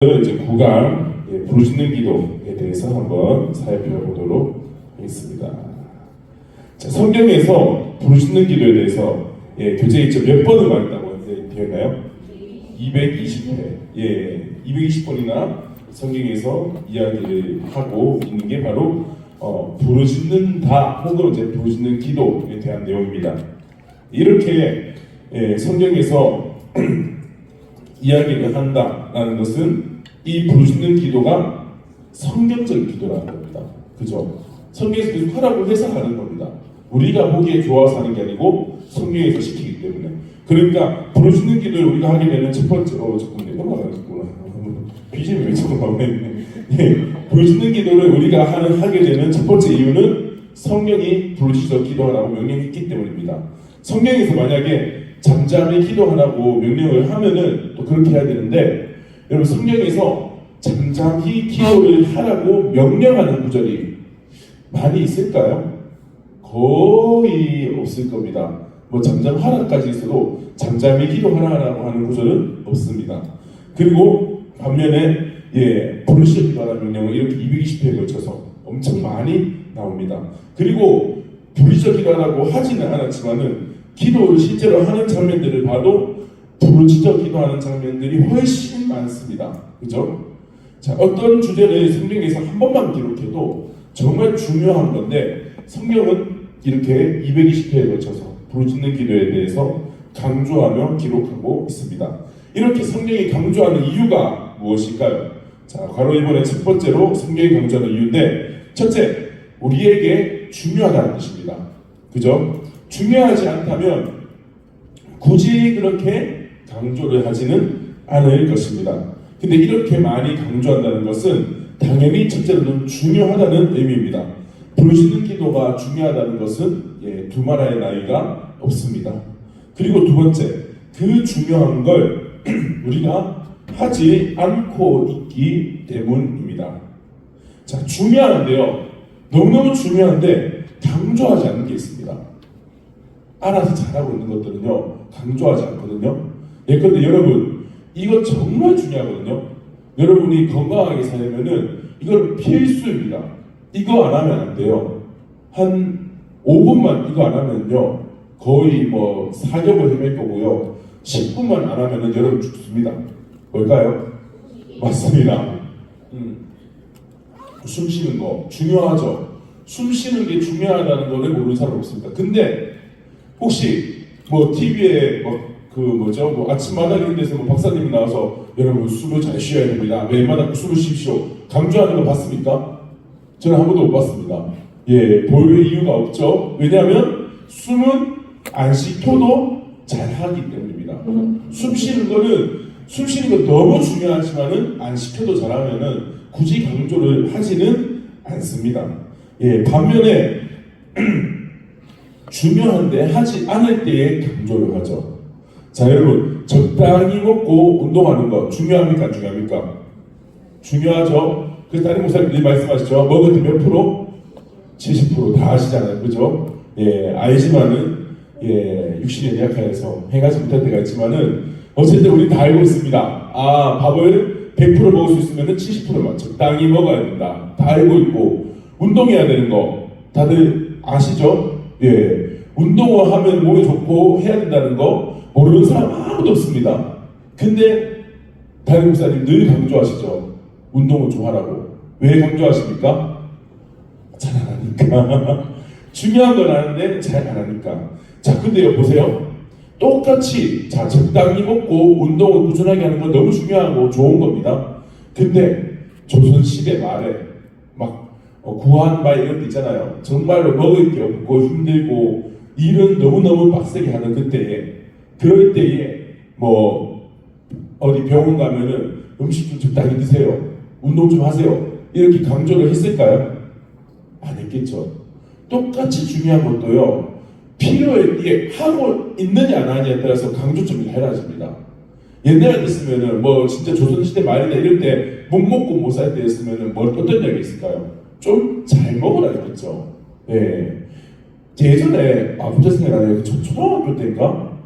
이제 9강 부르짖는 기도에 대해서 한번 살펴보도록 하겠습니다. 자, 성경에서 부르짖는 기도에 대해서 교재 있죠. 몇 번을 말했다고 되어 있나요? 220회. 220번이나 성경에서 이야기를 하고 있는 게 바로 부르짖는다 혹은 이제 부르짖는 기도에 대한 내용입니다. 이렇게 성경에서 이야기를 한다라는 것은 이 부르짖는 기도가 성경적인 기도라는 겁니다. 그죠? 성경에서 계속 하라고 해서 하는 겁니다. 우리가 보기에 좋아서 하는 게 아니고 성경에서 시키기 때문에. 그러니까 부르짖는 기도를 우리가 하게 되는 첫 번째 조금 넘어가겠구나. BGM이 왜 자꾸 나오네. 부르짖는 기도를 우리가 하게 되는 첫 번째 이유는 성령이 부르짖어 기도하라고 명령했기 때문입니다. 성경에서 만약에 잠잠히 기도하라고 명령을 하면은 또 그렇게 해야 되는데, 여러분 성경에서 잠잠히 기도를 하라고 명령하는 구절이 많이 있을까요? 거의 없을 겁니다. 뭐 잠잠하라까지 있어도 잠잠히 기도하라고 하는 구절은 없습니다. 그리고 반면에 부르짖어 기도하라는 명령은 이렇게 220회에 걸쳐서 엄청 많이 나옵니다. 그리고 부르짖어 기도하라고 하지는 않았지만은 기도를 실제로 하는 장면들을 봐도 부르짖어 기도하는 장면들이 훨씬 많습니다. 그죠? 자, 어떤 주제를 성경에서 한 번만 기록해도 정말 중요한 건데, 성경은 이렇게 220회에 걸쳐서 부르짖는 기도에 대해서 강조하며 기록하고 있습니다. 이렇게 성경이 강조하는 이유가 무엇일까요? 자, 바로 이번에 첫 번째로 성경이 강조하는 이유인데, 첫째, 우리에게 중요하다는 뜻입니다. 그죠? 중요하지 않다면 굳이 그렇게 강조를 하지는 않을 것입니다. 근데 이렇게 많이 강조한다는 것은 당연히 첫째로는 중요하다는 의미입니다. 부르짖는 기도가 중요하다는 것은 두말할 나위가 없습니다. 그리고 두 번째, 그 중요한 걸 우리가 하지 않고 있기 때문입니다. 자, 중요한데요. 너무너무 중요한데 강조하지 않는 게 있습니다. 알아서 잘하고 있는 것들은요, 강조하지 않거든요. 예컨대 여러분, 이거 정말 중요하거든요. 여러분이 건강하게 살려면은 이건 필수입니다. 이거 안 하면 안 돼요. 한 5분만 이거 안 하면요, 거의 뭐 사격을 헤맬 거고요. 10분만 안 하면은 여러분 죽습니다. 뭘까요? 맞습니다. 숨 쉬는 거 중요하죠. 숨 쉬는 게 중요하다는 거를 모르는 사람 없습니다. 근데 혹시 뭐 TV에 뭐 아침마다 이런 데서 뭐 박사님이 나와서 여러분 숨을 잘 쉬어야 됩니다. 매일마다 숨을 쉬십시오. 강조하는 거 봤습니까? 저는 한 번도 못 봤습니다. 볼 이유가 없죠. 왜냐하면 숨은 안 쉬켜도 잘 하기 때문입니다. 숨 쉬는 건 너무 중요하지만은 안 시켜도 잘하면은 굳이 강조를 하지는 않습니다. 반면에 중요한데 하지 않을 때에 강조를 하죠. 자, 여러분, 적당히 먹고 운동하는 거 중요합니까? 안 중요합니까? 중요하죠. 그래서 담임 목사님들이 말씀하시죠. 먹을 때 몇 프로? 70% 다 아시잖아요. 그죠? 알지만은 60년 약하여서 행하지 못할 때가 있지만은 어쨌든 우리 다 알고 있습니다. 밥을 100% 먹을 수 있으면 70%만 적당히 먹어야 된다. 다 알고 있고, 운동해야 되는 거 다들 아시죠? 운동을 하면 몸에 좋고 해야 된다는 거 모르는 사람 아무도 없습니다. 근데 담임 목사님 늘 강조하시죠. 운동을 좀 하라고. 왜 강조하십니까? 잘 안 하니까. 중요한 건 아는데 잘 안 하니까. 자, 근데요, 보세요. 똑같이 적당히 먹고 운동을 꾸준하게 하는 건 너무 중요하고 좋은 겁니다. 근데 조선시대 말에 구한 바 이런 데 있잖아요. 정말로 먹을 게 없고 힘들고 일은 너무너무 빡세게 하는 그럴 때에 뭐 어디 병원 가면은 음식 좀 적당히 드세요. 운동 좀 하세요. 이렇게 강조를 했을까요? 안 했겠죠. 똑같이 중요한 것도요, 필요할 때 하고 있느냐 안 하느냐에 따라서 강조점이 달라집니다. 옛날에 있으면은 뭐 진짜 조선시대 말이나 이럴 때 못 먹고 못 살 때였으면은 어떤 적이 있을까요? 좀 잘 먹으라 했겠죠. 예전에 진짜 생각나네요. 초등학교 때인가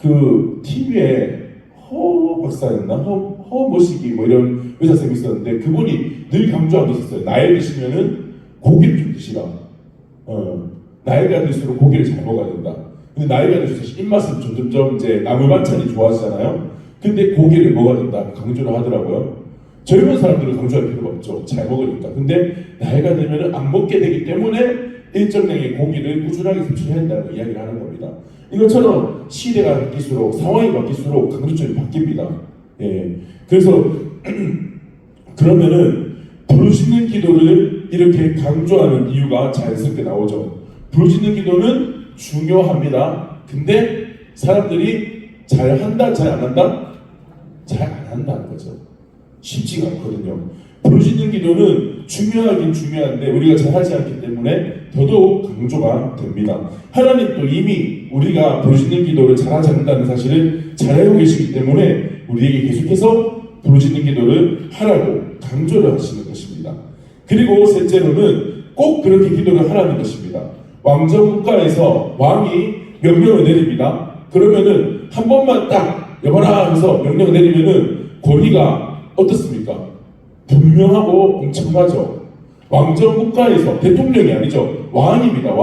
그 TV에 허 박사였나? 허 머시기 뭐 이런 의사쌤이 있었는데 그분이 늘 강조하고 있었어요. 나이 드시면은 고기를 좀 드시라. 나이가 들수록 고기를 잘 먹어야 된다. 근데 나이가 들수록 사실 입맛은 점점점 이제 나물 반찬이 좋아지잖아요. 근데 고기를 먹어야 된다 강조를 하더라고요. 젊은 사람들은 강조할 필요가 없죠. 잘 먹으니까. 근데 나이가 들면은 안 먹게 되기 때문에 일정량의 고기를 꾸준하게 섭취해야 된다는 이야기를 하는 겁니다. 이것처럼 시대가 바뀔수록 상황이 바뀔수록 강조점이 바뀝니다. 예. 그래서 그러면은 부르짖는 기도를 이렇게 강조하는 이유가 자연스럽게 나오죠. 부르짖는 기도는 중요합니다. 근데 사람들이 잘 한다, 잘 안 한다? 잘 안 한다는 거죠. 쉽지가 않거든요. 부르짖는 기도는 중요하긴 중요한데 우리가 잘 하지 않기 때문에 더더욱 강조가 됩니다. 하나님도 이미 우리가 부르짖는 기도를 잘하지 않는다는 사실을 잘 알고 계시기 때문에 우리에게 계속해서 부르짖는 기도를 하라고 강조를 하시는 것입니다. 그리고 셋째로는 꼭 그렇게 기도를 하라는 것입니다. 왕정국가에서 왕이 명령을 내립니다. 그러면은 한 번만 딱 여봐라 해서 명령을 내리면은 권위가 어떻습니까? 분명하고 엄청나죠. 왕정국가에서 대통령이 아니죠. 왕입니다.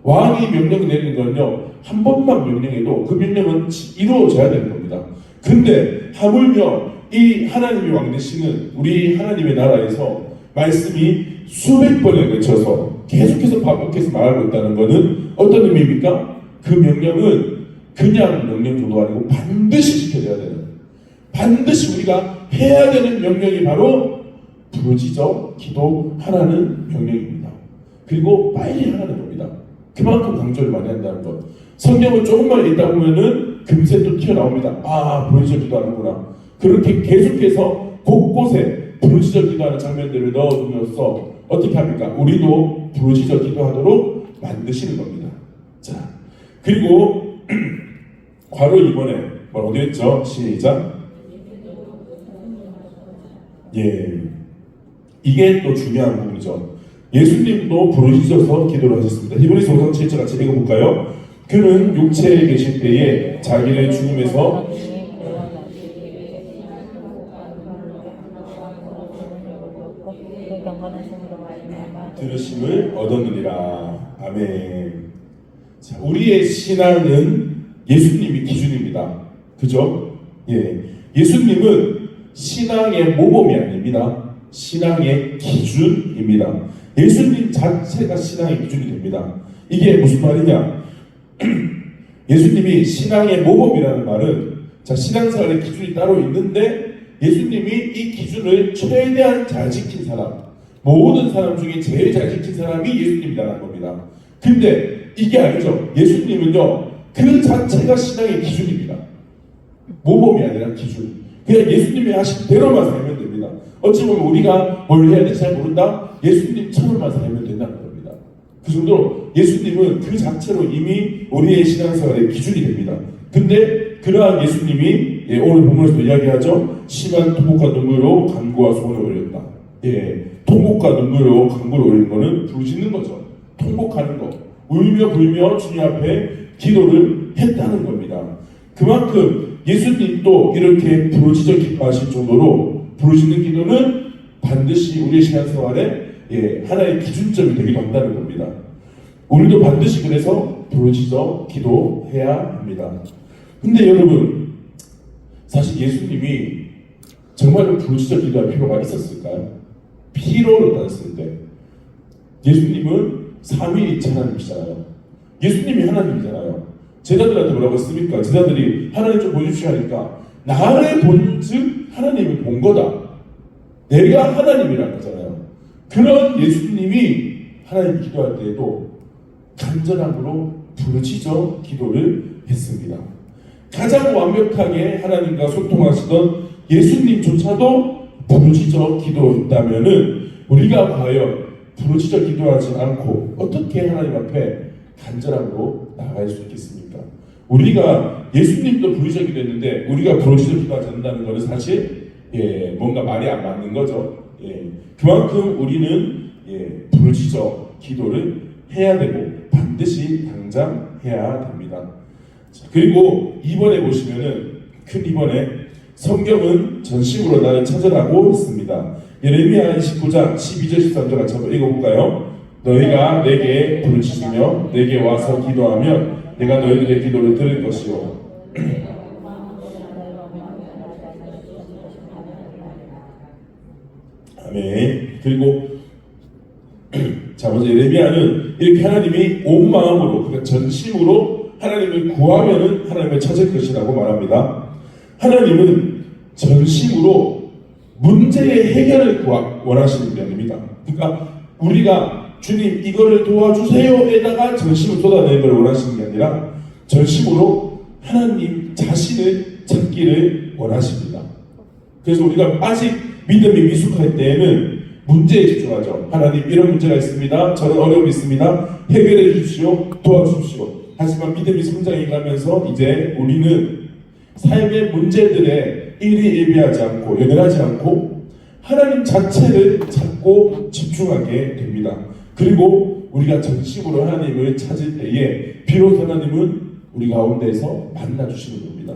왕이 명령을 내리는 거는요. 한 번만 명령해도 그 명령은 이루어져야 되는 겁니다. 근데 하물며 이 하나님이 왕 되시는 우리 하나님의 나라에서 말씀이 수백 번에 걸쳐서 계속해서 반복해서 말하고 있다는 것은 어떤 의미입니까? 그 명령은 그냥 명령 정도가 아니고 반드시 지켜져야 되는, 반드시 우리가 해야 되는 명령이 바로 부르짖어 기도하라는 명령입니다. 그리고 빨리 하라는 겁니다. 그만큼 강조를 많이 한다는 것. 성경을 조금만 읽다 보면은 금세 또 튀어나옵니다. 아, 부르짖어 기도하는구나. 그렇게 계속해서 곳곳에 부르짖어 기도하는 장면들을 넣어두면서 어떻게 합니까? 우리도 부르짖어 기도하도록 만드시는 겁니다. 자, 그리고 괄호 2번에 뭐라고 되어 있죠? 시작. 예, 이게 또 중요한 부분이죠. 예수님도 부르짖어서 기도를 하셨습니다. 히브리서 5장 7절 같이 읽어볼까요? 그는 육체에 계실 때에 자기를 죽음에서 들으심을 얻었느니라. 아멘. 자, 우리의 신앙은 예수님이 기준입니다. 그죠? 예, 예수님은 신앙의 모범이 아닙니다. 신앙의 기준입니다. 예수님 자체가 신앙의 기준이 됩니다. 이게 무슨 말이냐? 예수님이 신앙의 모범이라는 말은, 자, 신앙생활의 기준이 따로 있는데 예수님이 이 기준을 최대한 잘 지킨 사람, 모든 사람 중에 제일 잘 지킨 사람이 예수님이라는 겁니다. 근데 이게 아니죠. 예수님은요, 그 자체가 신앙의 기준입니다. 모범이 아니라 기준. 그냥 예수님이 하신 대로만 살면 됩니다. 어찌 보면 우리가 뭘 해야 될지 잘 모른다? 예수님처럼만 살면 된다는 겁니다. 그 정도로 예수님은 그 자체로 이미 우리의 신앙생활의 기준이 됩니다. 근데 그러한 예수님이, 예, 오늘 본문에서도 이야기하죠. 심한 통곡과 눈물로 간구와 소원을 올렸다. 예, 통곡과 눈물로 간구를 올리는 거는 부르짖는 거죠. 통곡하는 거, 울며 불며 주님 앞에 기도를 했다는 겁니다. 그만큼 예수님도 이렇게 부르짖어 기도하실 정도로 부르짖는 기도는 반드시 우리의 신앙생활에, 예, 하나의 기준점이 되기도 한다는 겁니다. 우리도 반드시 그래서 부르짖어 기도해야 합니다. 근데 여러분, 사실 예수님이 정말 부르짖어 기도할 필요가 있었을까요? 필요를 따졌을 때 예수님은 삼위일체 하나님이시잖아요. 예수님이 하나님이잖아요. 제자들한테 뭐라고 했습니까? 제자들이 하나님 좀 보여주시오 하니까 나를 본즉 하나님을 본 거다. 내가 하나님이라는 거잖아요. 그런 예수님이 하나님 기도할 때에도 간절함으로 부르짖어 기도를 했습니다. 가장 완벽하게 하나님과 소통하시던 예수님조차도 부르짖어 기도했다면은 우리가 과연 부르짖어 기도하지 않고 어떻게 하나님 앞에 간절함으로 나아갈 수 있겠습니까? 우리가 예수님도 부르짖어 기도했는데 우리가 부르짖어 기도하지 않는다는 것은 사실, 예, 뭔가 말이 안 맞는 거죠. 예, 그만큼 우리는, 예, 부르짖어 기도를 해야 되고 반드시 당장 해야 됩니다. 자, 그리고 2번에 보시면은 큰 2번에 성경은 전심으로 나를 찾으라고 했습니다. 예레미야 29장 12절 13절 같이 한번 읽어볼까요? 너희가 내게 부르짖으며 내게 와서 기도하면 내가 너희들의 기도를 들을 것이요. 아멘. 그리고 자, 먼저 예레미야는 이렇게 하나님이 온 마음으로, 그러니까 전심으로 하나님을 구하면은 하나님을 찾을 것이라고 말합니다. 하나님은 전심으로 문제의 해결을 원하시는 게 아닙니다. 그러니까 우리가 주님 이거를 도와주세요에다가 전심을 쏟아내는 걸 원하시는 게 아니라 전심으로 하나님 자신을 찾기를 원하십니다. 그래서 우리가 아직 믿음이 미숙할 때에는 문제에 집중하죠. 하나님 이런 문제가 있습니다. 저는 어려움이 있습니다. 해결해 주십시오. 도와주십시오. 하지만 믿음이 성장해 가면서 이제 우리는 삶의 문제들에 일희일비하지 않고 연연하지 않고 하나님 자체를 찾고 집중하게 됩니다. 그리고 우리가 전심으로 하나님을 찾을 때에 비로소 하나님은 우리 가운데서 만나주시는 겁니다.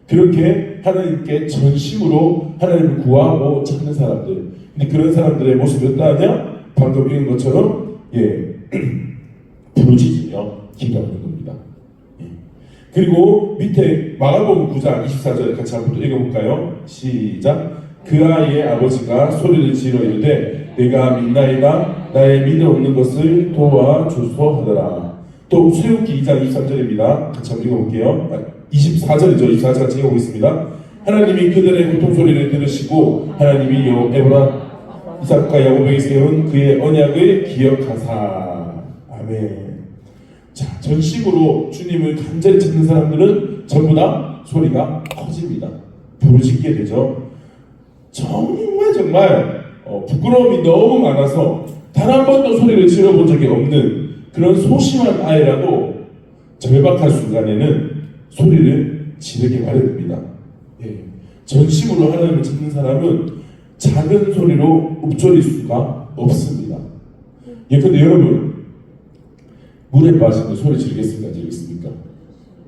그렇게 하나님께 전심으로 하나님을 구하고 찾는 사람들, 근데 그런 사람들의 모습이 어떠하냐? 방금 읽은 것처럼 부르짖으며 기도하는 겁니다. 그리고 밑에 마가복음 9장 24절 같이 한번 읽어볼까요? 시작. 그 아이의 아버지가 소리를 지르 이르되 내가 믿나이다 나의 믿음 없는 것을 도와주소 하더라. 또 출애굽기 2장 23절입니다. 같이 한번 읽어볼게요. 24절이죠. 24절 같이 읽어보겠습니다. 하나님이 그들의 고통 소리를 들으시고 하나님이 에브라 이삭과 야곱에게 세운 그의 언약을 기억하사. 아멘. 자, 전심으로 주님을 간절히 찾는 사람들은 전부 다 소리가 커집니다. 부르짖게 되죠. 정말 부끄러움이 너무 많아서 단 한 번도 소리를 질러본 적이 없는 그런 소심한 아이라도 절박한 순간에는 소리를 지르게 마련입니다. 전심으로 하나님을 찾는 사람은 작은 소리로 읊조릴 수가 없습니다. 예컨대 여러분 물에 빠지면 소리 지르겠습니까? 지르겠습니까?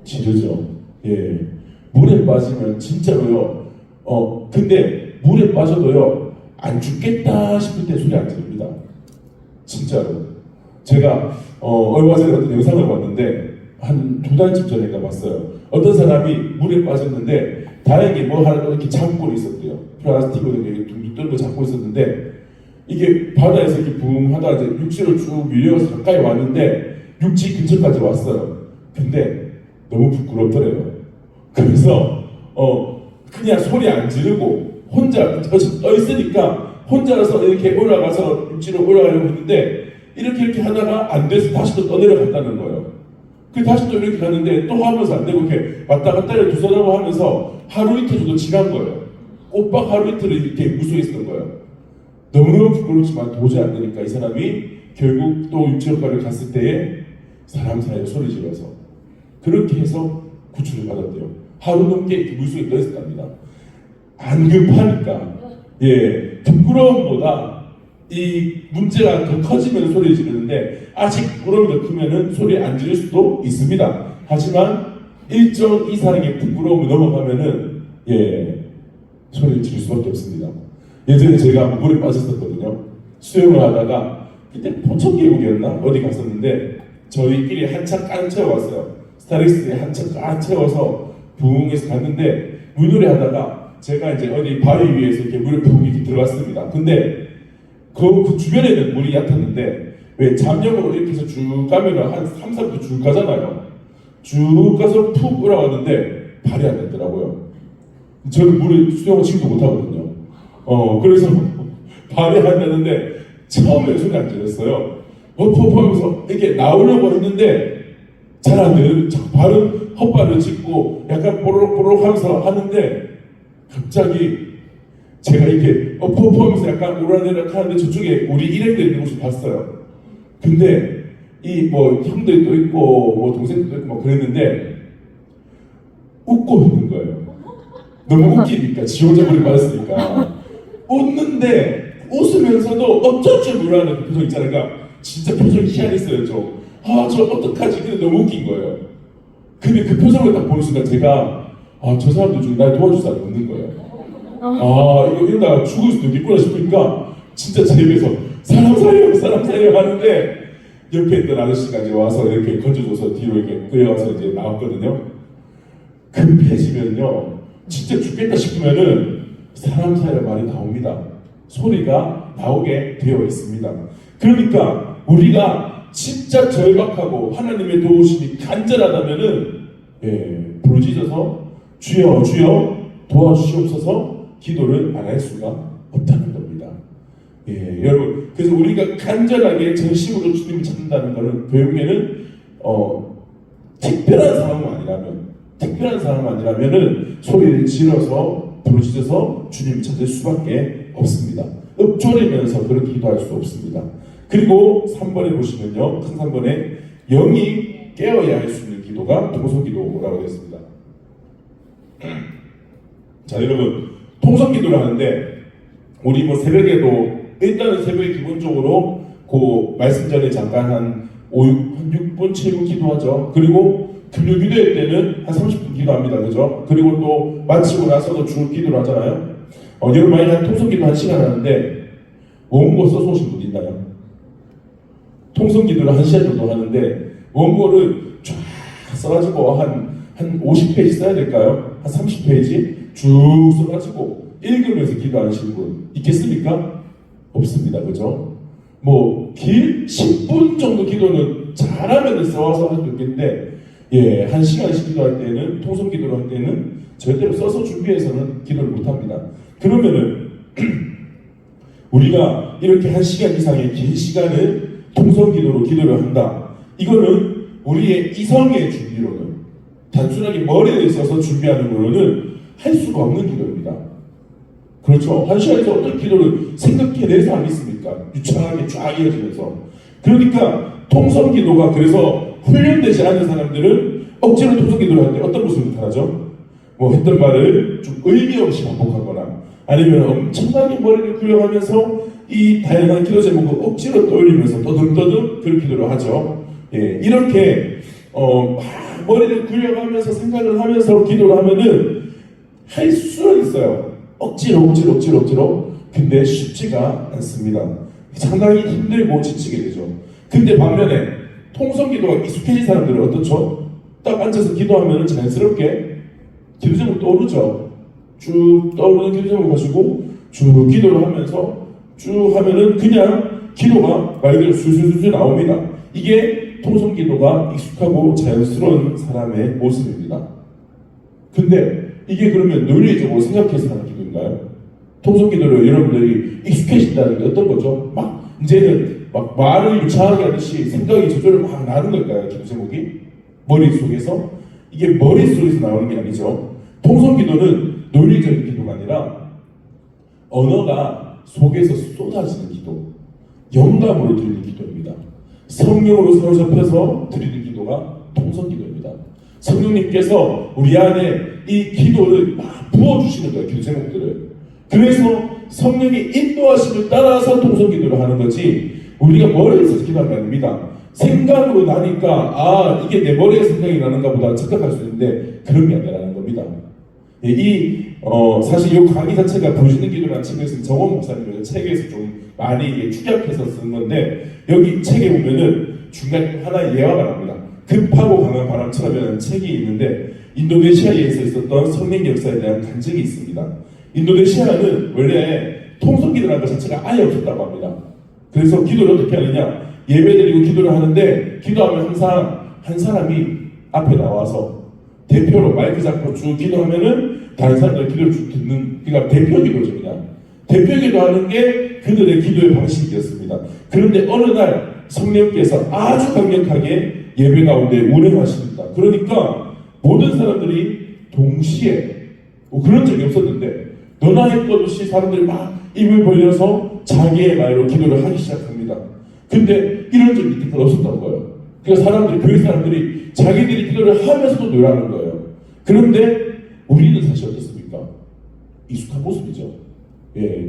지르죠. 물에 빠지면 진짜로요. 근데 물에 빠져도요 안 죽겠다 싶을 때 소리 안 지릅니다. 진짜로. 제가 얼마 전에 어떤 영상을 봤는데 한 2달쯤 전인가 봤어요. 어떤 사람이 물에 빠졌는데 다행히 뭐 하나 이렇게 잡고 있었대요. 플라스틱으로 이렇게 둥둥 뜬 거 잡고 있었는데 이게 바다에서 이렇게 붕 하다가 이제 육지로 쭉 밀려서 가까이 왔는데 육지 근처까지 왔어요. 근데 너무 부끄럽더래요. 그래서 그냥 소리 안 지르고 혼자 떠 있으니까 혼자서 이렇게 올라가서 육지로 올라가려고 했는데 이렇게 하다가 안 돼서 다시 또 떠내려갔다는 거예요. 그 다시 또 이렇게 갔는데 또 하면서 안 되고 이렇게 왔다 갔다 두 사람을 하면서 하루 이틀 정도 지난 거예요. 꼬박 하루 이틀을 이렇게 물속에 있었던 거예요. 너무너무 부끄럽지만 도저히 안 되니까 이 사람이 결국 또 육지로까지 갔을 때에 사람 사이에 소리 질러서 그렇게 해서 구출을 받았대요. 하루 넘게 물속에 떠 있었답니다. 안 급하니까 부끄러움보다 이 문제가 더 커지면 소리 지르는데 아직 부끄러움이 더 크면은 소리 안 지를 수도 있습니다. 하지만 일정 이상의 부끄러움이 넘어가면은 소리를 지를 수밖에 없습니다. 예전에 제가 물에 빠졌었거든요. 수영을 하다가 그때 포천계곡이었나 어디 갔었는데 저희끼리 한참 깐 채워왔어요. 스타렉스에 한참 깐 채워서 부흥해서 갔는데 물놀이 하다가 제가 이제 어디 바위 위에서 이렇게 물에 푹 이렇게 들어갔습니다. 근데 그 주변에는 물이 얕았는데 왜 잠영으로 이렇게 해서 쭉 가면 한 3, 4분 쭉 가잖아요. 쭉 가서 푹 올라왔는데 발이 안 됐더라고요. 저는 물을 수영을 지금도 못하거든요. 그래서 발이 안 됐는데 처음에 소리 안 질렀어요. 하면서 이렇게 나오려고 했는데 잘 안 돼요. 발은 헛발을 짚고 약간 뽀로록 하면서 하는데 갑자기 제가 이렇게 하면서 약간 오르락내리락 하는데 저쪽에 우리 일행들 있는 곳을 봤어요. 근데 이 뭐 형들도 있고 뭐 동생들도 있고 막 그랬는데 웃고 있는 거예요. 너무 웃기니까 지 혼자 물에 빠졌으니까 웃는데 웃으면서도 어쩔 줄 몰라하는 그 표정 있잖아요. 그러니까 진짜 표정이 희한했어요. 저 어떡하지? 근데 너무 웃긴 거예요. 근데 그 표정을 딱 보는 순간 제가 저 사람들 중에 날 도와줄 사람이 없는 거예요. 이거 이러다가 죽을 수도 있겠구나 싶으니까 진짜 제 입에서 사람 살려 하는데 옆에 있던 아저씨가 이제 와서 이렇게 건져줘서 뒤로 이렇게 끌려와서 이제 나왔거든요. 급해지면요 진짜 죽겠다 싶으면은 사람 살려 말이 나옵니다. 소리가 나오게 되어 있습니다. 그러니까 우리가 진짜 절박하고 하나님의 도우심이 간절하다면은 부르짖어서 주여 도와주시옵소서 기도를 안 할 수가 없다는 겁니다. 여러분 그래서 우리가 간절하게 전심으로 주님을 찾는다는 것은 결국에는 특별한 상황 아니라면은 소리를 질러서 부르짖어서 주님을 찾을 수밖에 없습니다. 읊조리면서 그렇게 기도할 수 없습니다. 그리고 3번에 보시면요, 큰 3번에 영이 깨어야 할 수 있는 기도가 통성기도라고 되어 있습니다. 자, 여러분 통성기도를 하는데 우리 뭐 새벽에도 일단은 새벽에 기본적으로 그 말씀 전에 잠깐 한 6분 7분 기도하죠. 그리고 금요 기도회 때는 한 30분 기도합니다. 그죠? 그리고 또 마치고 나서도 주 기도를 하잖아요. 여러분 만약에 한 통성기도 1시간 하는데 원고 써서 오신 분 있나요? 통성기도를 1시간 정도 하는데 원고를 쫙 써가지고 한 50페이지 써야 될까요? 한 30페이지 쭉 써가지고 읽으면서 기도하시는 분 있겠습니까? 없습니다. 그죠? 뭐 길 10분 정도 기도는 잘하면 써와서 할 수 있겠는데 1시간씩 기도할 때는 통성기도를 할 때는 절대로 써서 준비해서는 기도를 못합니다. 그러면은 우리가 이렇게 1시간 이상의 긴 시간을 통성기도로 기도를 한다. 이거는 우리의 이성의 준비로는 단순하게 머리에 있어서 준비하는 거로는 할 수가 없는 기도입니다. 그렇죠? 1시간에서 어떤 기도를 생각해내서 하겠습니까? 유창하게 쫙 이어지면서. 그러니까 통성기도가 그래서 훈련되지 않은 사람들은 억지로 통성기도를 할 때 어떤 모습을 나타나죠? 뭐 했던 말을 좀 의미 없이 반복하거나 아니면 엄청나게 머리를 굴려가면서 이 다양한 기도 제목을 억지로 떠올리면서 떠듬떠듬 그런 기도를 하죠. 이렇게 막 머리를 굴려가면서 생각을 하면서 기도를 하면은 할 수는 있어요. 억지로. 근데 쉽지가 않습니다. 상당히 힘들고 지치게 되죠. 근데 반면에 통성기도가 익숙해진 사람들은 어떻죠? 딱 앉아서 기도하면 자연스럽게 기도 제목 떠오르죠. 쭉 떠오르는 기도 제목 가지고 쭉 기도를 하면서 쭉 하면은 그냥 기도가 말 그대로 술술술 나옵니다. 이게 통성기도가 익숙하고 자연스러운 사람의 모습입니다. 근데 이게 그러면 논리적으로 생각해서 하는 기도인가요? 통성기도를 여러분들이 익숙해진다는 게 어떤 거죠? 막 이제는 막 말을 유창하게 하듯이 생각이 저절로 막 나는 걸까요? 기도 제목이? 머릿속에서? 이게 머릿속에서 나오는 게 아니죠. 통성기도는 논리적인 기도가 아니라 언어가 속에서 쏟아지는 기도, 영감으로 드리는 기도입니다. 성령으로 사로잡혀서 드리는 기도가 통성기도입니다. 성령님께서 우리 안에 이 기도를 막 부어주시는 거예요. 기도 제목들을. 그래서 성령의 인도하심을 따라서 통성기도를 하는 거지 우리가 머리에서 기도하는 게 아닙니다. 생각으로 나니까 이게 내 머리에 생각이 나는가 보다 착각할 수 있는데 그런 게 아니라는 겁니다. 사실 이 강의 자체가 부르짖는 기도라는 책에서 정원 목사님의 책에서 좀 많이 축약해서 쓴 건데 여기 책에 보면은 중간에 하나의 예화가 나옵니다. 급하고 강한 바람처럼이라는 책이 있는데 인도네시아에서 있었던 성령 역사에 대한 간증이 있습니다. 인도네시아는 원래 통성기도라는 것 자체가 아예 없었다고 합니다. 그래서 기도를 어떻게 하느냐? 예배드리고 기도를 하는데 기도하면 항상 한 사람이 앞에 나와서 대표로 마이크 잡고 쭉 기도하면은 다른 사람들 기도를 쭉 듣는, 그러니까 대표 기도죠. 그냥 대표 기도하는 게 그들의 기도의 방식이었습니다. 그런데 어느 날 성령께서 아주 강력하게 예배 가운데 운행하십니다. 그러니까 모든 사람들이 동시에 그런 적이 없었는데 너나 할 것 없이 사람들이 막 입을 벌려서 자기의 말로 기도를 하기 시작합니다. 근데 이런 적이 이때까지 없었던 거예요. 그러니까 교회 사람들이 자기들이 기도를 하면서도 노래하는 거예요. 그런데 우리는 사실 어떻습니까? 익숙한 모습이죠.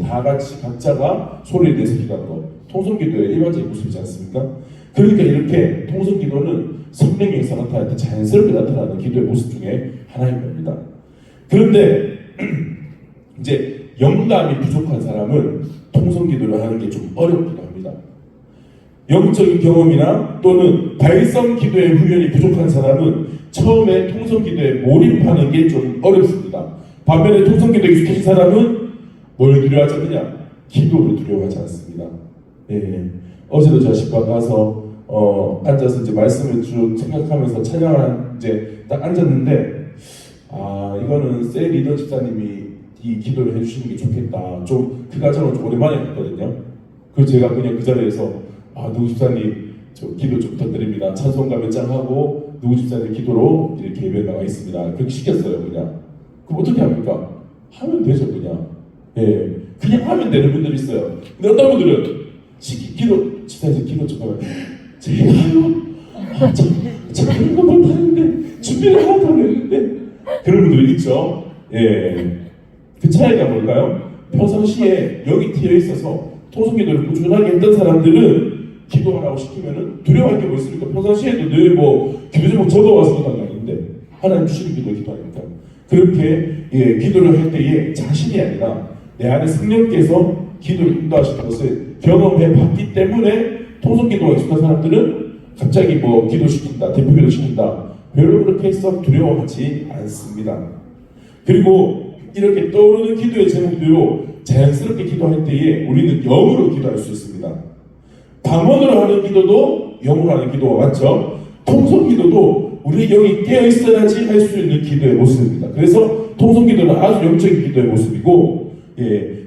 다 같이 각자가 소리를 내서 기도하는 거. 통성기도의 일반적인 모습이지 않습니까? 그러니까 이렇게 통성기도는 성령의 역사가 나타날 때 자연스럽게 나타나는 기도의 모습 중에 하나인 겁니다. 그런데 이제 영감이 부족한 사람은 통성기도를 하는 게 좀 어렵기도 합니다. 영적인 경험이나 또는 발성 기도의 훈련이 부족한 사람은 처음에 통성기도에 몰입하는 게 좀 어렵습니다. 반면에 통성기도에 익숙해진 사람은 뭘 두려워하지 않느냐? 기도를 두려워하지 않습니다. 예. 어제도 제가 식당 가서 앉아서 이제 말씀을 쭉 생각하면서 찬양을 이제 딱 앉았는데, 이거는 세 리더 집사님이 이 기도를 해주시는 게 좋겠다. 좀 그 과정을 좀 오랜만에 했거든요. 그래서 제가 그냥 그 자리에서 누구 집사님 저 기도 좀 부탁드립니다. 찬송가 몇 장 하고 누구 집사님 기도로 이렇게 예배 나와 있습니다. 그렇게 시켰어요. 그냥. 그럼 어떻게 합니까? 하면 되죠. 그냥. 예, 그냥 하면 되는 분들이 있어요. 근데 어떤 분들은 기도 집사에서 기도 좀 하면 제가요? 저 그런 거 못하는데 준비를 하나도 안 했는데 그런 분들이 있죠. 예, 그 차이가 뭘까요? 평상시에 여기 튀어 있어서 통성기도를 꾸준하게 했던 사람들은 기도하라고 시키면은 두려워할 게 뭐 있습니까? 평상시에도 늘 뭐 기도 제목 적어와서 기도하는 게 아닌데 하나님 주시는 기도 기도하니까 그렇게 기도를 할 때에 자신이 아니라 내 안에 성령께서 기도를 인도하시는 것을 경험해 봤기 때문에 통성기도가 익숙한 사람들은 갑자기 뭐 기도시킨다, 대표기도 시킨다 별로 그렇게 해서 두려워하지 않습니다. 그리고 이렇게 떠오르는 기도의 제목대로 자연스럽게 기도할 때에 우리는 영으로 기도할 수 있습니다. 방언으로 하는 기도도 영으로 하는 기도가 맞죠? 통성기도도 우리 영이 깨어있어야지 할 수 있는 기도의 모습입니다. 그래서 통성기도는 아주 영적인 기도의 모습이고,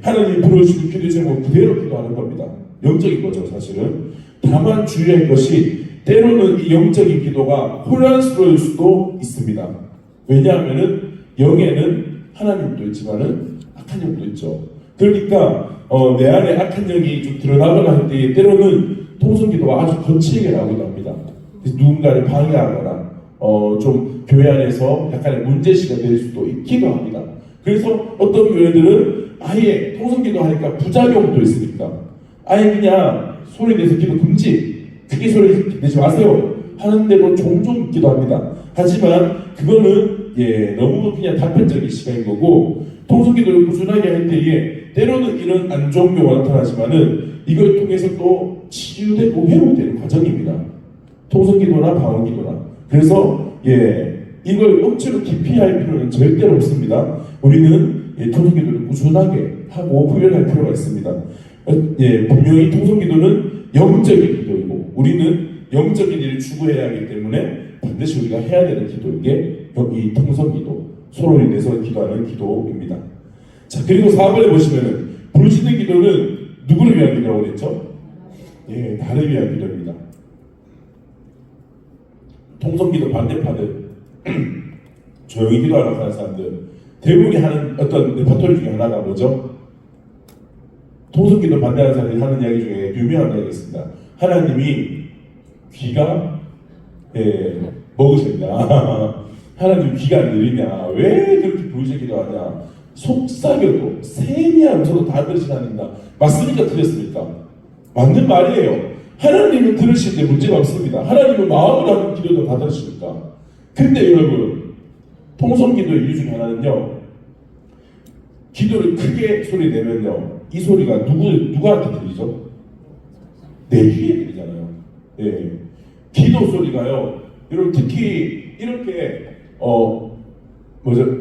하나님이 부르시는 기도의 제목 그대로 기도하는 겁니다. 영적인 거죠, 사실은. 다만 주의할 것이 때로는 이 영적인 기도가 혼란스러울 수도 있습니다. 왜냐하면은 영에는 하나님도 있지만은 악한 영도 있죠. 그러니까 내 안에 악한 영이 좀 드러나거나 할 때 때로는 통성기도가 아주 거칠게 나오기도 합니다. 그래서 누군가를 방해하거나 좀 교회 안에서 약간의 문제시가 될 수도 있기도 합니다. 그래서 어떤 교회들은 아예 통성기도 하니까 부작용도 있으니까 아예 그냥 소리 내서 기도 금지, 크게 소리 내지 마세요 하는데도 종종 기도합니다. 하지만 그거는 너무 그냥 단편적인 시간인 거고, 통성기도를 꾸준하게 할 때에 때로는 이런 안 좋은 경우가 나타나지만은 이걸 통해서 또 치유되고 회복되는 과정입니다. 통성기도나 방언기도나. 그래서 이걸 억지로 기피할 필요는 절대로 없습니다. 우리는 통성기도를 꾸준하게 하고 훈련할 필요가 있습니다. 분명히 통성기도는 영적인 기도이고 우리는 영적인 일을 추구해야 하기 때문에 반드시 우리가 해야 되는 기도인 이 통성기도, 서로 인해서 기도하는 기도입니다. 자, 그리고 4번에 보시면은 부르짖는 기도는 누구를 위한 기도라고 그랬죠? 나를 위한 기도입니다. 통성기도 반대파들, 조용히 기도하라고 하는 사람들, 대부분이 하는 어떤 레퍼토리 중에 하나가 뭐죠? 통성기도 반대하는 사람들이 하는 이야기 중에 유명한 이야기가 있습니다. 하나님이 귀가 먹으셨냐? 하나님 귀가 느리냐? 왜 그렇게 부르짖는 기도하냐? 속삭여도 세미하면서도 다 들으시나님다. 맞습니까? 틀렸습니까? 맞는 말이에요. 하나님은 들으시는데 문제가 없습니다. 하나님은 마음으로 하는 기도도 다 들으십니까? 근데 여러분, 통성기도의 이유 중에 하나는요, 기도를 크게 소리 내면요, 이 소리가 누구한테 들리죠? 내 귀에 들리잖아요. 기도 소리가요, 여러분 특히 이렇게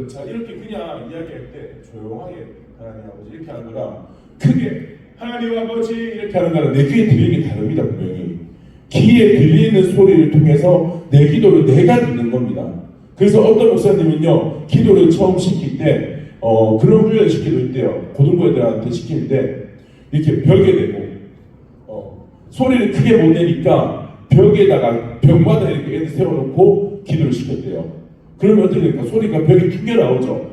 자, 이렇게 그냥 이야기할 때 조용하게 하나님 아버지 이렇게 하는 거랑 크게 하나님 아버지 이렇게 하는 거랑 내 귀에 들리는 게 다릅니다. 분명히 귀에 들리는 소리를 통해서 내 기도를 내가 듣는 겁니다. 그래서 어떤 목사님은요, 기도를 처음 시킬 때 그런 훈련을 시키고 있대요. 고등부 애들한테 시키는데 이렇게 벽에 대고 소리를 크게 못 내니까 벽에다가 벽마다 이렇게 애들 세워놓고 기도를 시켰대요. 그러면 어떻게 될까? 소리가 벽에 튕겨 나오죠.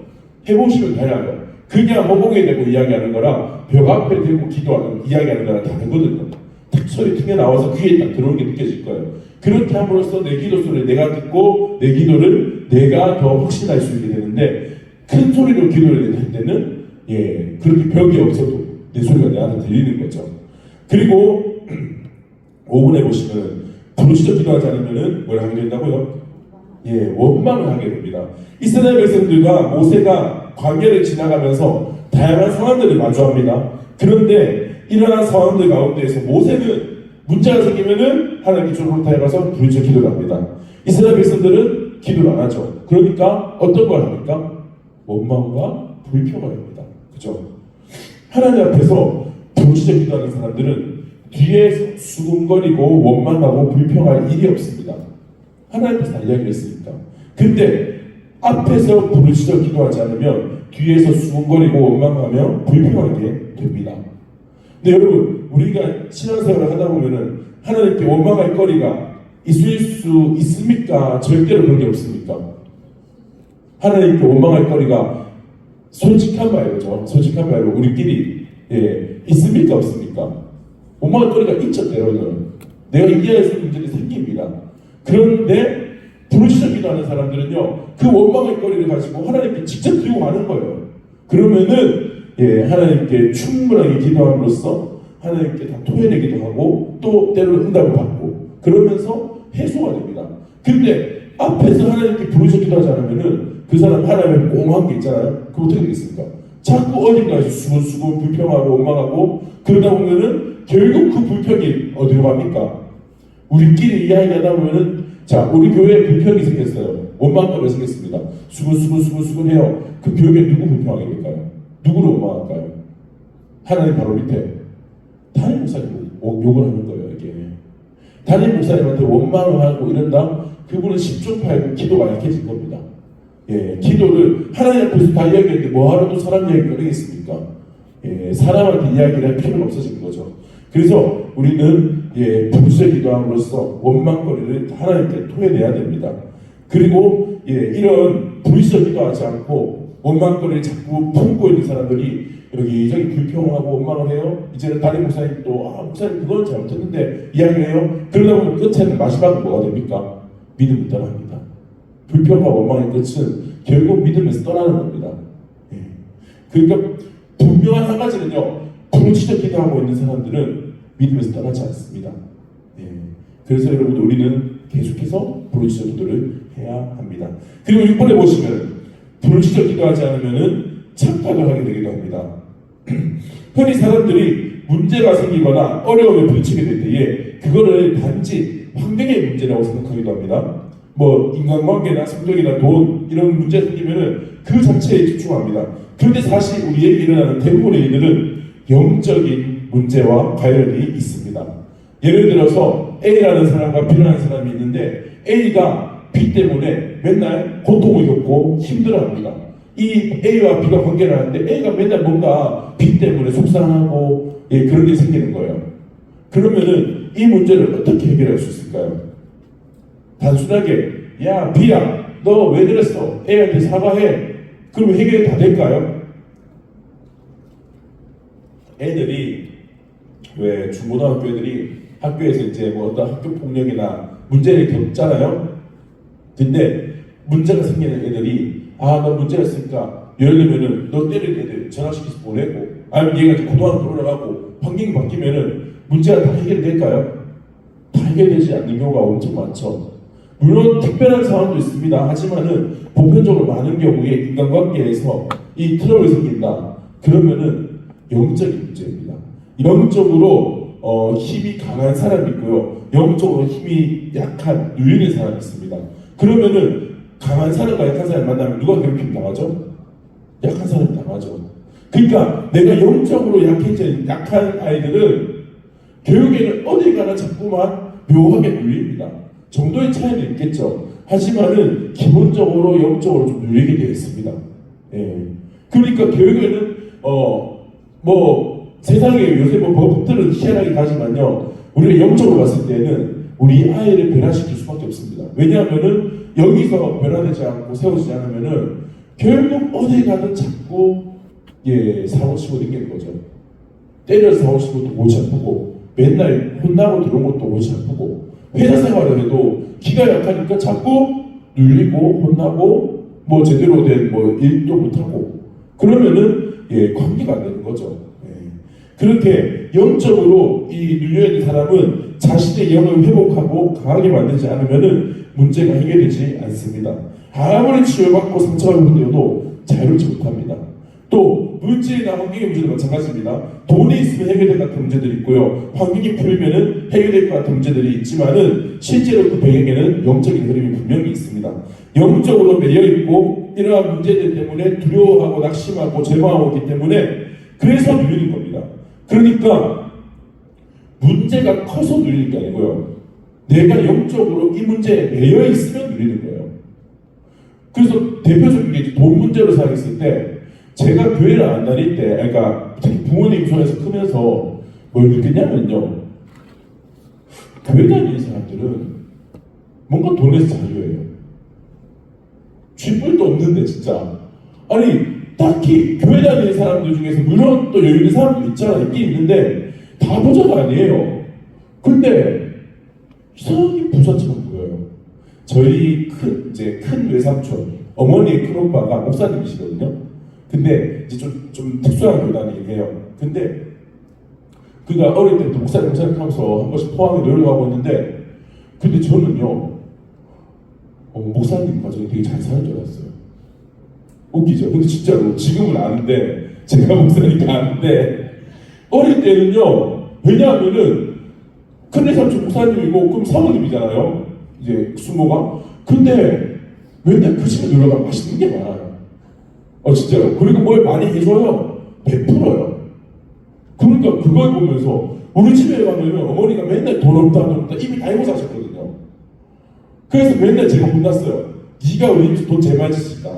해보시면 달라요. 그냥 허공에 대고 이야기하는 거랑 벽 앞에 대고 기도하는 이야기하는 거랑 다르거든요. 탁 소리 튕겨 나와서 귀에 딱 들어오는 게 느껴질 거예요. 그렇게 함으로써 내 기도 소리를 내가 듣고 내 기도를 내가 더 확신할 수 있게 되는데, 큰 소리로 기도를 할 때는 그렇게 벽이 없어도 내 소리가 내한테 들리는 거죠. 그리고 5분에 보시면 부르짖어 기도하지 않으면 뭘 하게 된다고요? 원망을 하게 됩니다. 이스라엘 백성들과 모세가 광야를 지나가면서 다 다양한 상황들을 마주합니다. 그런데 이러한 상황들 가운데에서 모세는 문제가 생기면은 하나님께 조르타에 가서 부르짖어 기도를 합니다. 이스라엘 백성들은 기도를 안 하죠. 그러니까 어떤 걸 합니까? 원망과 불평을 합니다. 그죠? 하나님 앞에서 부르짖어 기도하는 사람들은 뒤에서 수군거리고 원망하고 불평할 일이 없습니다. 하나님 앞에서 다 이야기를 했으니까. 근데 앞에서 부르짖어 기도하지 않으면 뒤에서 수군거리고 원망하며 불평하게 됩니다. 근데 여러분, 우리가 신앙생활을 하다 보면은 하나님께 원망할 거리가 있을 수 있습니까? 절대로 그런 게 없습니까? 하나님께 원망할 거리가 솔직한 말이죠. 솔직한 말로 우리끼리 있습니까? 없습니까? 원망할 거리가 있죠. 때로는 내가 이해할 수 있는 문제들이 생깁니다. 그런데 부르짖어 기도하는 사람들은요, 그 원망의 거리를 가지고 하나님께 직접 들고 가는 거예요. 그러면은 하나님께 충분하게 기도함으로써 하나님께 다 토해내기도 하고 또 때로는 응답을 받고 그러면서 해소가 됩니다. 근데 앞에서 하나님께 부르짖어 기도하지 않으면은 그 사람 하나님의 꽁한 게 있잖아요. 그거 어떻게 되겠습니까? 자꾸 어딘가에서 수근수근 불평하고 원망하고 그러다 보면은 결국 그 불평이 어디로 갑니까? 우리끼리 이야기하다 보면은 자, 우리 교회에 불평이 생겼어요. 원망거리가 생겼습니다. 수근 해요. 그 교회에 누구 불평하게 될까요? 누구를 원망할까요? 하나님 바로 밑에 담임 목사님 욕을 하는 거예요. 이게 담임 목사님한테 원망을 하고 이런다. 그분은 10조 팔고 기도가 약해진 겁니다. 기도를 하나님 앞에서 다 이야기했는데 뭐하러 또 사람 이야기 꺼내겠습니까? 사람한테 이야기를 할 필요는 없어지는 거죠. 그래서 우리는 부르짖어 기도함으로써 원망거리를 하나님께 토해내야 됩니다. 그리고 이런 부르짖어 기도하지 않고 원망거리를 자꾸 품고 있는 사람들이 여기저기 불평하고 원망을 해요. 이제는 다른 목사님 또 목사님 그건 잘못했는데 이야기해요. 그러다 보면 끝에는 마지막은 뭐가 됩니까? 믿음이 떠납니다. 불평과 원망의 끝은 결국 믿음에서 떠나는 겁니다. 그러니까 분명한 한 가지는요, 부르짖어 기도하고 있는 사람들은 믿음에서 떠나지 않습니다. 그래서 여러분 우리는 계속해서 부르짖어 기도를 해야 합니다. 그리고 6번에 보시면 부르짖어 기도하지 않으면은 착각을 하게 되기도 합니다. 흔히 사람들이 문제가 생기거나 어려움에 부딪히게 될 때에 그거를 단지 환경의 문제라고 생각하기도 합니다. 뭐 인간관계나 성적이나 돈 이런 문제가 생기면은 그 자체에 집중합니다. 그런데 사실 우리에게 일어나는 대부분의 일들은 영적인 문제와 관련이 있습니다. 예를 들어서 A라는 사람과 B라는 사람이 있는데 A가 B 때문에 맨날 고통을 겪고 힘들어합니다. 이 A와 B가 관계를 하는데 A가 맨날 뭔가 B 때문에 속상하고 그런 게 생기는 거예요. 그러면은 이 문제를 어떻게 해결할 수 있을까요? 단순하게 야 B야 너 왜 그랬어? A한테 사과해. 그러면 해결이 다 될까요? 애들이 왜 중고등학교 애들이 학교에서 이제 뭐 어떤 학교 폭력이나 문제를 겪잖아요. 근데 문제가 생기는 애들이 너 문제가 있으니까 예를 들면은 너 때리는 애들 전학시켜서 보내고 아니면 얘가 고등학교 올라가고 환경이 바뀌면은 문제가 다 해결될까요? 다 해결되지 않는 경우가 엄청 많죠. 물론 특별한 상황도 있습니다. 하지만은 보편적으로 많은 경우에 인간관계에서 이 트러블이 생긴다. 그러면은 영적인 문제입니다. 영적으로 힘이 강한 사람이 있고요. 영적으로 힘이 약한 누리는 사람이 있습니다. 그러면은 강한 사람과 약한 사람을 만나면 누가 괴롭힘 당하죠? 약한 사람이 당하죠. 그러니까 내가 영적으로 약해진 약한 아이들은 결국에는 어딜 가나 자꾸만 묘하게 눌립니다. 정도의 차이는 있겠죠. 하지만은 기본적으로 영적으로 좀 눌리게 되어 있습니다. 그러니까 결국에는 세상에 요새 법들은 희한하게 가지만요, 우리가 영적으로 봤을 때는 우리 아이를 변화시킬 수밖에 없습니다. 왜냐하면은 여기서 변화되지 않고 세워지지 않으면은 결국 어디 가든 자꾸 사고치고 다니는 거죠. 때려서 사고치고 또 골치 아프고 맨날 혼나고 들어온 것도 골치 아프고 회사 생활을 해도 기가 약하니까 자꾸 눌리고 혼나고 뭐 제대로 된 일도 못하고 그러면은 관계가 안 되는 거죠. 그렇게 영적으로 이 눌려있는 사람은 자신의 영을 회복하고 강하게 만들지 않으면은 문제가 해결되지 않습니다. 아무리 치료받고 상처가 회복되어도 자유롭지 못합니다. 또 물질이나 환경의 문제도 마찬가지입니다. 돈이 있으면 해결될 것 같은 문제들이 있고요. 환경이 풀리면은 해결될 것 같은 문제들이 있지만은 실제로 그 배경에는 영적인 흐름이 분명히 있습니다. 영적으로 매여 있고 이러한 문제들 때문에 두려워하고 낙심하고 절망하고 있기 때문에 그래서 눌리는 겁니다. 그러니까 문제가 커서 눌리는 게 아니고요. 내가 영적으로 이 문제에 매여 있으면 눌리는 거예요. 그래서 대표적인 게 돈 문제로 생각했을 때 제가 교회를 안 다닐 때, 그러니까 특히 부모님 손에서 크면서 뭘 느꼈냐면요. 교회 다니는 사람들은 뭔가 돈에서 자유해요. 쥐뿔도 없는데 진짜. 아니 딱히 교회 다니는 사람들 중에서 물론 또 여유 있는 사람도 있긴 있는데 다 부자가 아니에요. 근데 이상하게 부자처럼 보여요. 저희 큰 외삼촌, 어머니의 큰 오빠가 목사님이시거든요. 근데 이제 좀 특수한 교단이긴 해요. 근데 그가 어릴 때부터 목사님 하면서 한 번씩 포항에 놀러 가고 있는데, 근데 저는요, 목사님 가정이 되게 잘 사는 줄 알았어요. 웃기죠? 근데 진짜로 지금은 아는데, 제가 목사니까 아는데, 어릴 때는요, 왜냐하면은 큰애 삼촌 목사님이고 그럼 사모님이잖아요. 이제 숙모가. 근데 맨날 그 집에 놀러 가면 맛있는 게 많아요. 진짜요. 그리고 뭘 많이 해줘요. 베풀어요. 그러니까 그걸 보면서 우리 집에 가면 어머니가 맨날 돈 없다 이미 다 해고 사셨거든요. 그래서 맨날 제가 혼났어요. 네가 우리 집 돈 제일 많이 쓰니까.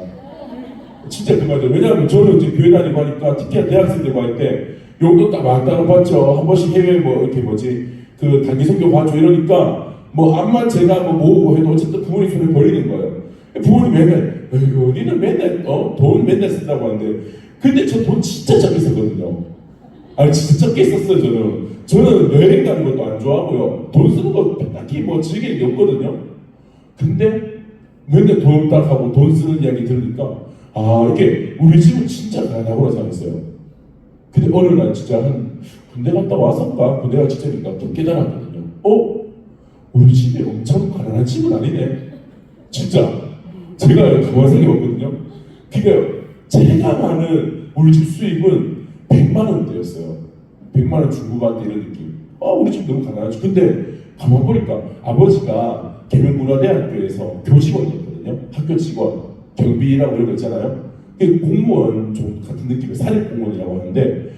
진짜 그 말이에요. 왜냐하면 저는 이제 교회 다니고 하니까 특히 대학생 되고 할 때 용돈 딱 왕따로 받죠. 한 번씩 해외 그 단기 선교 봐줘 이러니까 암만 제가 모으고 해도 어쨌든 부모님 손에 버리는 거예요. 부모님 맨날 니는 맨날 돈 맨날 쓴다고 하는데, 근데 저 돈 진짜 적게 썼거든요. 아니 진짜 적게 썼어요. 저는 여행 가는 것도 안 좋아하고요. 돈 쓰는 거 딱히 즐기는 게 없거든요. 근데 맨날 돈 딱 하고 돈 쓰는 이야기 들으니까 이게 우리 집은 진짜 가난하구나 생각했어요. 근데 어느 날 진짜 군대 갔다 와서인가 군대 가 직전인가 또 깨달았거든요. 우리 집이 엄청 가난한 집은 아니네. 진짜 제가 가만 생각해봤거든요. 그러니까 제가 많은 우리 집 수입은 100만 원대였어요. 100만 원 중고반대 이런 느낌. 우리 집 너무 가난하지. 근데 가만 보니까 아버지가 계명문화대학교에서 교직원이었거든요. 학교 직원, 경비라고 이런 거 있잖아요. 공무원 좀 같은 느낌의 사립공무원이라고 하는데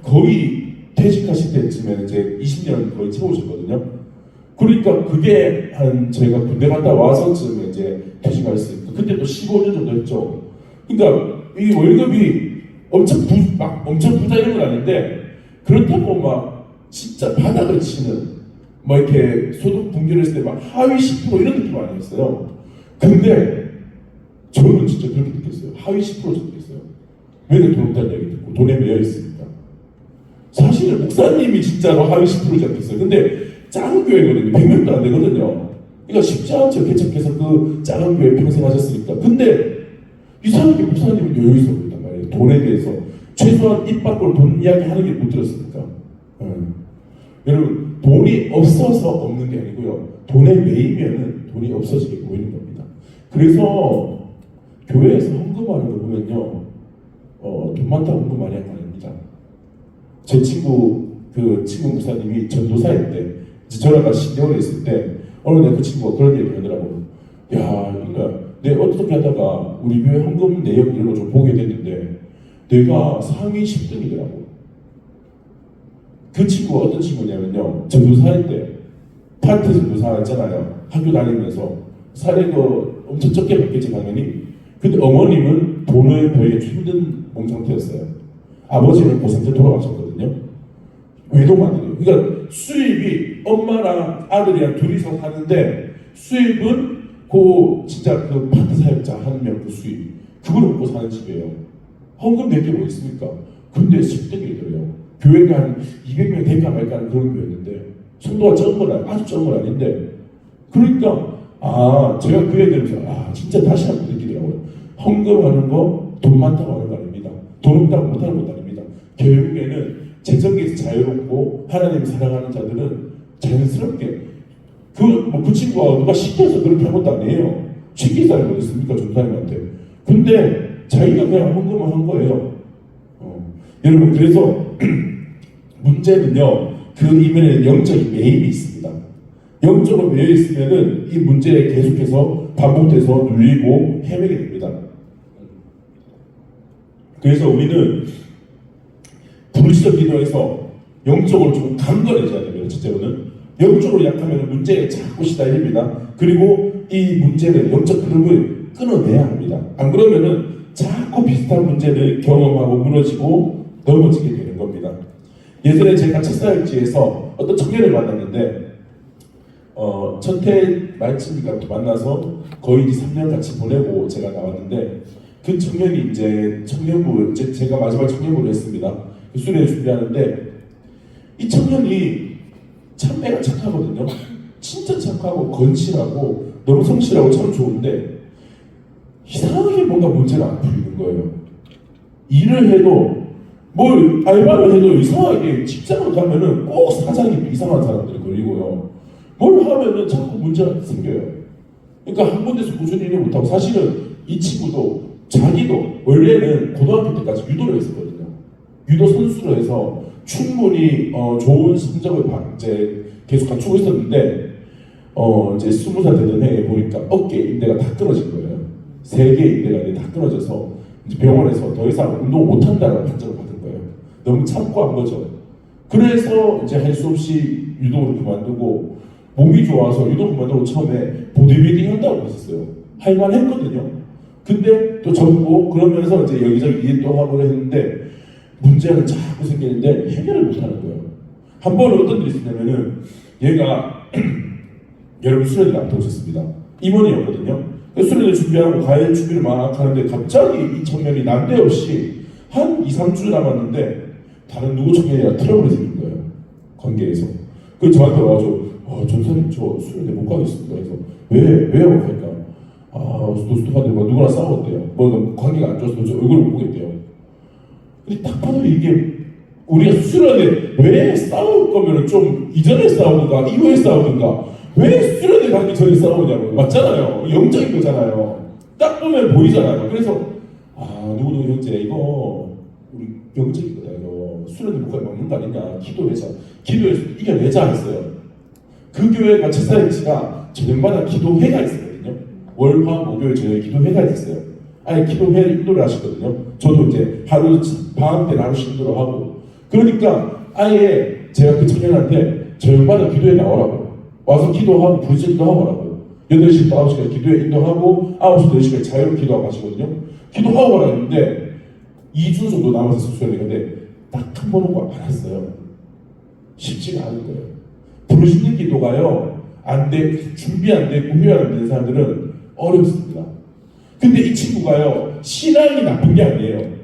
거의 퇴직하실 때쯤에 이제 20년 거의 채우셨거든요. 그러니까 그게 저희가 군대 갔다 와서쯤에 이제 퇴직했으니까 그때 또 15년 정도 했죠. 그러니까 이 월급이 엄청 부자 이런 건 아닌데 그렇다고 진짜 바닥을 치는 이렇게 소득 분기를 했을 때 하위 10% 이런 느낌 아니었어요. 근데 저는 진짜 그렇게 느꼈어요. 하위 10% 정도 느꼈어요. 맨날 돈 없다는 얘기 듣고 돈에 매여 있으니까. 사실은 목사님이 진짜로 하위 10% 잡혔어요. 근데 작은 교회거든요. 100명도 안 되거든요. 그러니까 쉽지 않죠. 개척해서 그 작은 교회 평생 하셨으니까. 근데 이상하게 목사님은 여유 있어 보인단 말이에요. 돈에 대해서. 최소한 입 밖으로 돈 이야기 하는 게 못 들었으니까. 여러분, 돈이 없어서 없는 게 아니고요. 돈에 매이면은 돈이 없어지게 보이는 겁니다. 그래서 교회에서 헌금하는 거 보면요. 돈 많다고 헌금 많이 하는 거 아닙니다. 제 친구 목사님이 전도사일 때 저랑 같이 신대원에 있을 때 어느 날 그 친구가 그런 얘기를 하더라고요. 그러니까 내가 어떻게 하다가 우리 교회 헌금 내역 이런 거 좀 보게 됐는데 내가 상위 10등이더라고. 그 친구가 어떤 친구냐면요. 전도사일 때 파트 전도사 했잖아요. 학교 다니면서 사례도 엄청 적게 받겠지 당연히. 근데 어머님은 돈을 벌기 힘든 몸 상태였어요. 아버지는 그 상태 돌아가셨거든요. 외동아들이에요. 그러니까 수입이 엄마랑 아들이랑 둘이서 사는데 수입은 진짜 그 파트 사역자 한 명 그 수입 그걸 먹고 사는 집이에요. 헌금 몇 개 뭐 있습니까? 근데 10등이더래요. 교회가 한 200명 될까 말까 하는 그런 교회였는데 성도가 적은 건 아주 적은 건 아닌데 그러니까 제가 그 얘기를 들으면서 진짜 다시 한번 느끼더라고요. 헌금하는 거 돈 많다고 하는 거 아닙니다. 돈 없다고 못하는 것도 아닙니다. 결국에는 재정에서 자유롭고 하나님을 사랑하는 자들은 자연스럽게 그 친구가 누가 시켜서 그렇게 한 것도 아니에요. 시킬 사람이 어디 있습니까? 전사님한테. 근데 자기가 그냥 헌금을 한 거예요. 여러분 그래서 문제는요 그 이면에는 영적인 매임이 있습니다. 영적으로 매여 있으면은 이 문제에 계속해서 반복돼서 눌리고 헤매게 됩니다. 그래서 우리는 불시적 기도에서 영적으로 좀 강건해져야 됩니다. 첫째로는 영적으로 약하면 문제에 자꾸 시달립니다. 그리고 이 문제는 영적 흐름을 끊어내야 합니다. 안 그러면은 자꾸 비슷한 문제를 경험하고 무너지고 넘어지게 되는 겁니다. 예전에 제가 책사역지에서 어떤 청년을 만났는데 첫해 말쯤인가 만나서 거의 3년 같이 보내고 제가 나왔는데 그 청년이 이제 청년부 제가 마지막 청년부를 했습니다. 그 수련회 준비하는데 이 청년이 참 애가 착하거든요. 진짜 착하고 건실하고 너무 성실하고 참 좋은데 이상하게 뭔가 문제가 안 풀리는 거예요. 일을 해도 뭘 알바를 해도 이상하게 직장을 가면은 꼭 사장이 이상한 사람들이 걸리고요. 뭘 하면은 자꾸 문제가 생겨요. 그러니까 한 군데서 꾸준히 일 못하고 사실은 이 친구도 자기도 원래는 고등학교 때까지 유도를 했었거든요. 유도 선수로 해서 충분히 좋은 성적을 이제 계속 갖추고 있었는데 이제 20살 되던 해에 보니까 어깨 인대가 다 끊어진 거예요. 3개 인대가 이제 다 끊어져서 이제 병원에서 더 이상 운동 못 한다는 판정을 받은 거예요. 너무 참고 한 거죠. 그래서 이제 할 수 없이 유도를 그만두고 몸이 좋아서 유도 그만두고 처음에 보디빌딩 한다고 했었어요. 할만 했거든요. 근데 또 접고 그러면서 이제 여기저기 일도 하고 했는데 문제는 자꾸 생기는데 해결을 못 하는 거예요. 한 번은 어떤 일이 있었냐면은 얘가 여러분 수련회 앞에 오셨습니다. 임원이었거든요. 수련회 준비하고 가야 준비를 막 하는데 갑자기 이 청년이 난데없이 한 2, 3주 남았는데 다른 누구 청년이랑 트러블이 생긴 거예요. 관계에서. 그래서 저한테 와서 전사님 저 수련회 못 가겠습니다. 그래서 왜요? 그러니까 노스토파들과 누구랑 싸웠대요. 뭐 관계가 안 좋아서 얼굴을 못 보겠대요. 근데 딱 봐도 이게 우리가 수련회 왜 싸울 거면 좀 이전에 싸우든가 이후에 싸우든가 왜 수련회 가기 전에 싸우냐고. 맞잖아요. 영적인 거잖아요. 딱 보면 보이잖아요. 그래서 누구 형제 이거 우리 영적인 거다. 이거 수련회 못 가면 먹는 거 아니냐. 기도해서 이겨내자 했어요. 그 교회가 책사역지가 저녁마다 기도회가 있었거든요. 월화 목요일 저녁에 기도회가 있었어요. 아예 기도회 인도를 하시거든요. 저도 이제 하루 방학 때는 하루씩 인도를 하고 그러니까 아예 제가 그 청년한테 저녁마다 기도회 나오라고 와서 기도하고 부르짖 기도하고 오라고 8시부터 9시까지 기도회 인도하고 9시부터 10시까지 자유로 기도하고 하시거든요. 기도하고 오라 했는데 2주 정도 남아서 수련회인데 딱 한 번 오고 안 왔어요. 쉽지가 않은 거예요. 부르짖는 기도가요 준비 안 되고 후회 안 되는 사람들은 어렵습니다. 근데 이 친구가요 신앙이 나쁜 게 아니에요.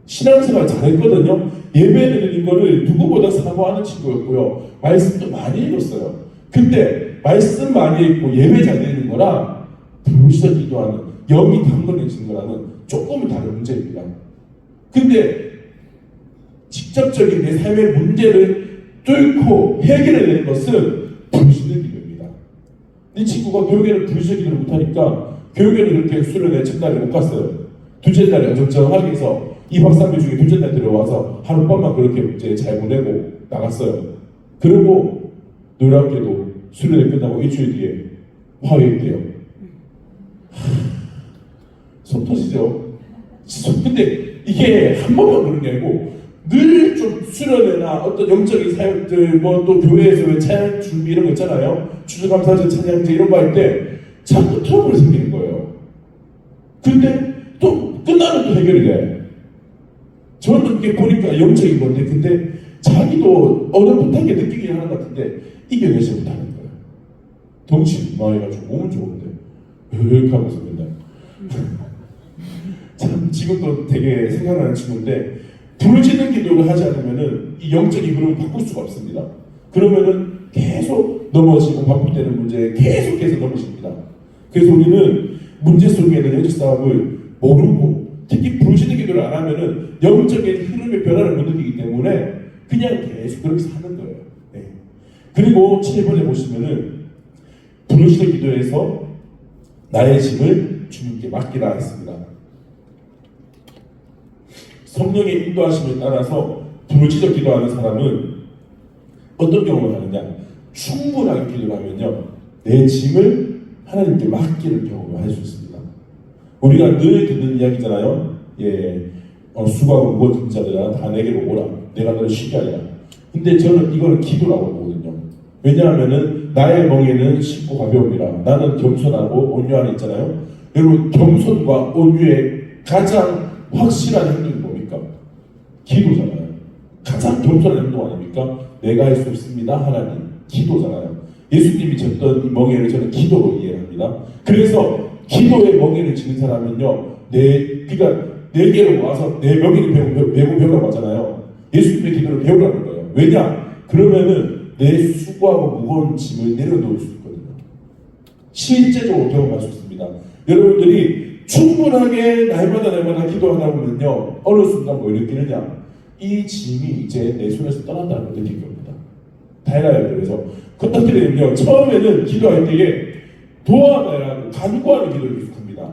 신앙생활 잘했거든요. 예배드리는 거를 누구보다 사모하는 친구였고요. 말씀도 많이 읽었어요. 근데 말씀 많이 읽고 예배 잘 드리는 거랑 부르짖어 기도하는 영이 강건해지는 거랑은 조금은 다른 문제입니다. 근데 직접적인 내 삶의 문제를 뚫고 해결해내는 것은 부르짖는 기도입니다. 이 친구가 교회를 부르짖어 기도를 못하니까 교회를 그렇게 수련회 첫날에 못 갔어요. 둘째 날에 어정쩡하게 해서 2박 3일 중에 둘째 날 들어와서 하룻밤만 그렇게 이제 잘 보내고 나갔어요. 그리고 놀랍게도 수련회 끝나고 일주일 뒤에 화해했대요. 속 터지죠? 근데 이게 한 번만 그런 게 아니고 늘 좀 수련회나 어떤 영적인 사역들 뭐 또 교회에서 왜 찬양 준비 이런 거 있잖아요. 추수감사절 찬양제 이런 거 할 때 자꾸 트러블이 생기는 거예요. 근데 또 끝나면 또 해결이 돼. 저는 이게 보니까 영적인 건데 근데 자기도 어렴풋하게 느끼긴 하는 것 같은데 이겨내지 못하는 거예요. 덩치 많아가지고 몸은 좋은데 이렇게 하면서 맨날 참 지금도 되게 생각나는 친구인데 부르짖는 기도를 하지 않으면은 이 영적인 흐름을 바꿀 수가 없습니다. 그러면은 계속 넘어지고 반복되는 문제에 계속해서 넘어집니다. 그래서 우리는 문제 속에는 영적 싸움을 모르고 특히 부르짖는 기도를 안 하면은 영적인 흐름의 변화를 못 느끼기 때문에 그냥 계속 그렇게 사는 거예요. 네. 그리고 7번에 보시면은 부르짖는 기도에서 나의 짐을 주님께 맡기라 했습니다. 성령의 인도하심에 따라서 부르짖어 기도하는 사람은 어떤 경험을 하느냐? 충분하게 기도를 하면요, 내 짐을 하나님께 맡기는 경험을 할 수 있습니다. 우리가 늘 듣는 이야기잖아요. 수고하고 무거운 자들아 다 내게로 오라. 내가 너를 쉬게 하리라. 근데 저는 이거는 기도라고 보거든요. 왜냐하면은 나의 멍에는 쉽고 가벼움이라. 나는 겸손하고 온유하니 있잖아요. 여러분, 겸손과 온유의 가장 확실한 행동이 뭡니까? 기도잖아요. 가장 겸손한 행동 아닙니까? 내가 할 수 없습니다, 하나님. 기도잖아요. 예수님이 졌던 이 멍에를 저는 기도로 이해합니다. 그래서 기도의 멍에를 지는 사람은요, 그러니까 내게로 와서 내 멍에를 메고 배우라고 하잖아요. 예수님의 기도를 배우라는 거예요. 왜냐? 그러면은 내 수고하고 무거운 짐을 내려놓을 수 있거든요. 실제적으로 경험할 수 있습니다. 여러분들이 충분하게 날마다 기도하다 보면요, 어느 순간 뭐 느끼느냐? 이 짐이 이제 내 손에서 떠난다는 걸 느낄 겁니다. 달라요. 그래서 어떻게 되면요, 처음에는 기도할 때에 도와달라고 간구하는 기도를 계속합니다.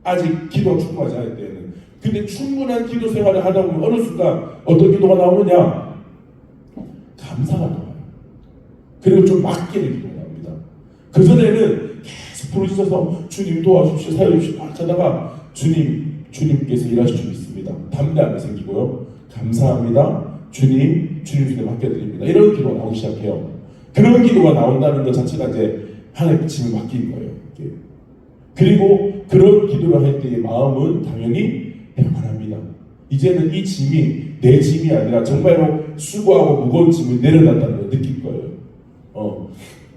아직 기도가 충분하지 않을 때는. 근데 충분한 기도 생활을 하다 보면 어느 순간 어떤 기도가 나오느냐? 감사가 나와요. 그리고 좀 맡기는 기도가 나옵니다. 그전에는 계속 부르짖어서 주님 도와주십시오, 살려주십시오 막 하다가 주님께서 일하실 줄 믿습니다. 담대함이 생기고요. 감사합니다. 주님 손에 맡겨드립니다. 이런 기도가 나오기 시작해요. 그런 기도가 나온다는 것 자체가 이제 하나님께 짐을 맡기는 거예요. 그리고 그런 기도를 할 때의 마음은 당연히 평안합니다. 이제는 이 짐이 내 짐이 아니라 정말로 수고하고 무거운 짐을 내려놨다는 걸 느낄 거예요.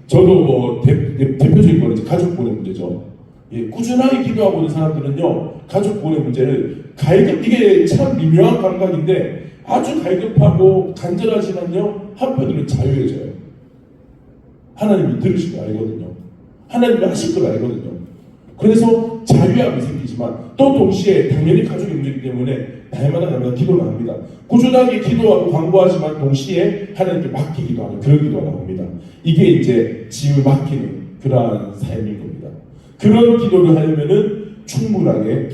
저도 뭐 대표적인 거는 가족분의 문제죠. 꾸준하게 기도하고 있는 사람들은요, 가족분의 문제를 이게 참 미묘한 감각인데 아주 갈급하고 간절하지만요, 한편으로는 자유해져요. 하나님이 들으실 걸 알거든요. 하나님이 하실 걸 알거든요. 그래서 자유함이 생기지만 또 동시에 당연히 가족의 문제이기 때문에 날마다 기도를 합니다. 꾸준하게 기도하고 간구하지만 동시에 하나님께 맡기기도 하는 그런 기도가 나옵니다. 이게 이제 짐을 맡기는 그러한 삶인 겁니다. 그런 기도를 하려면은 충분하게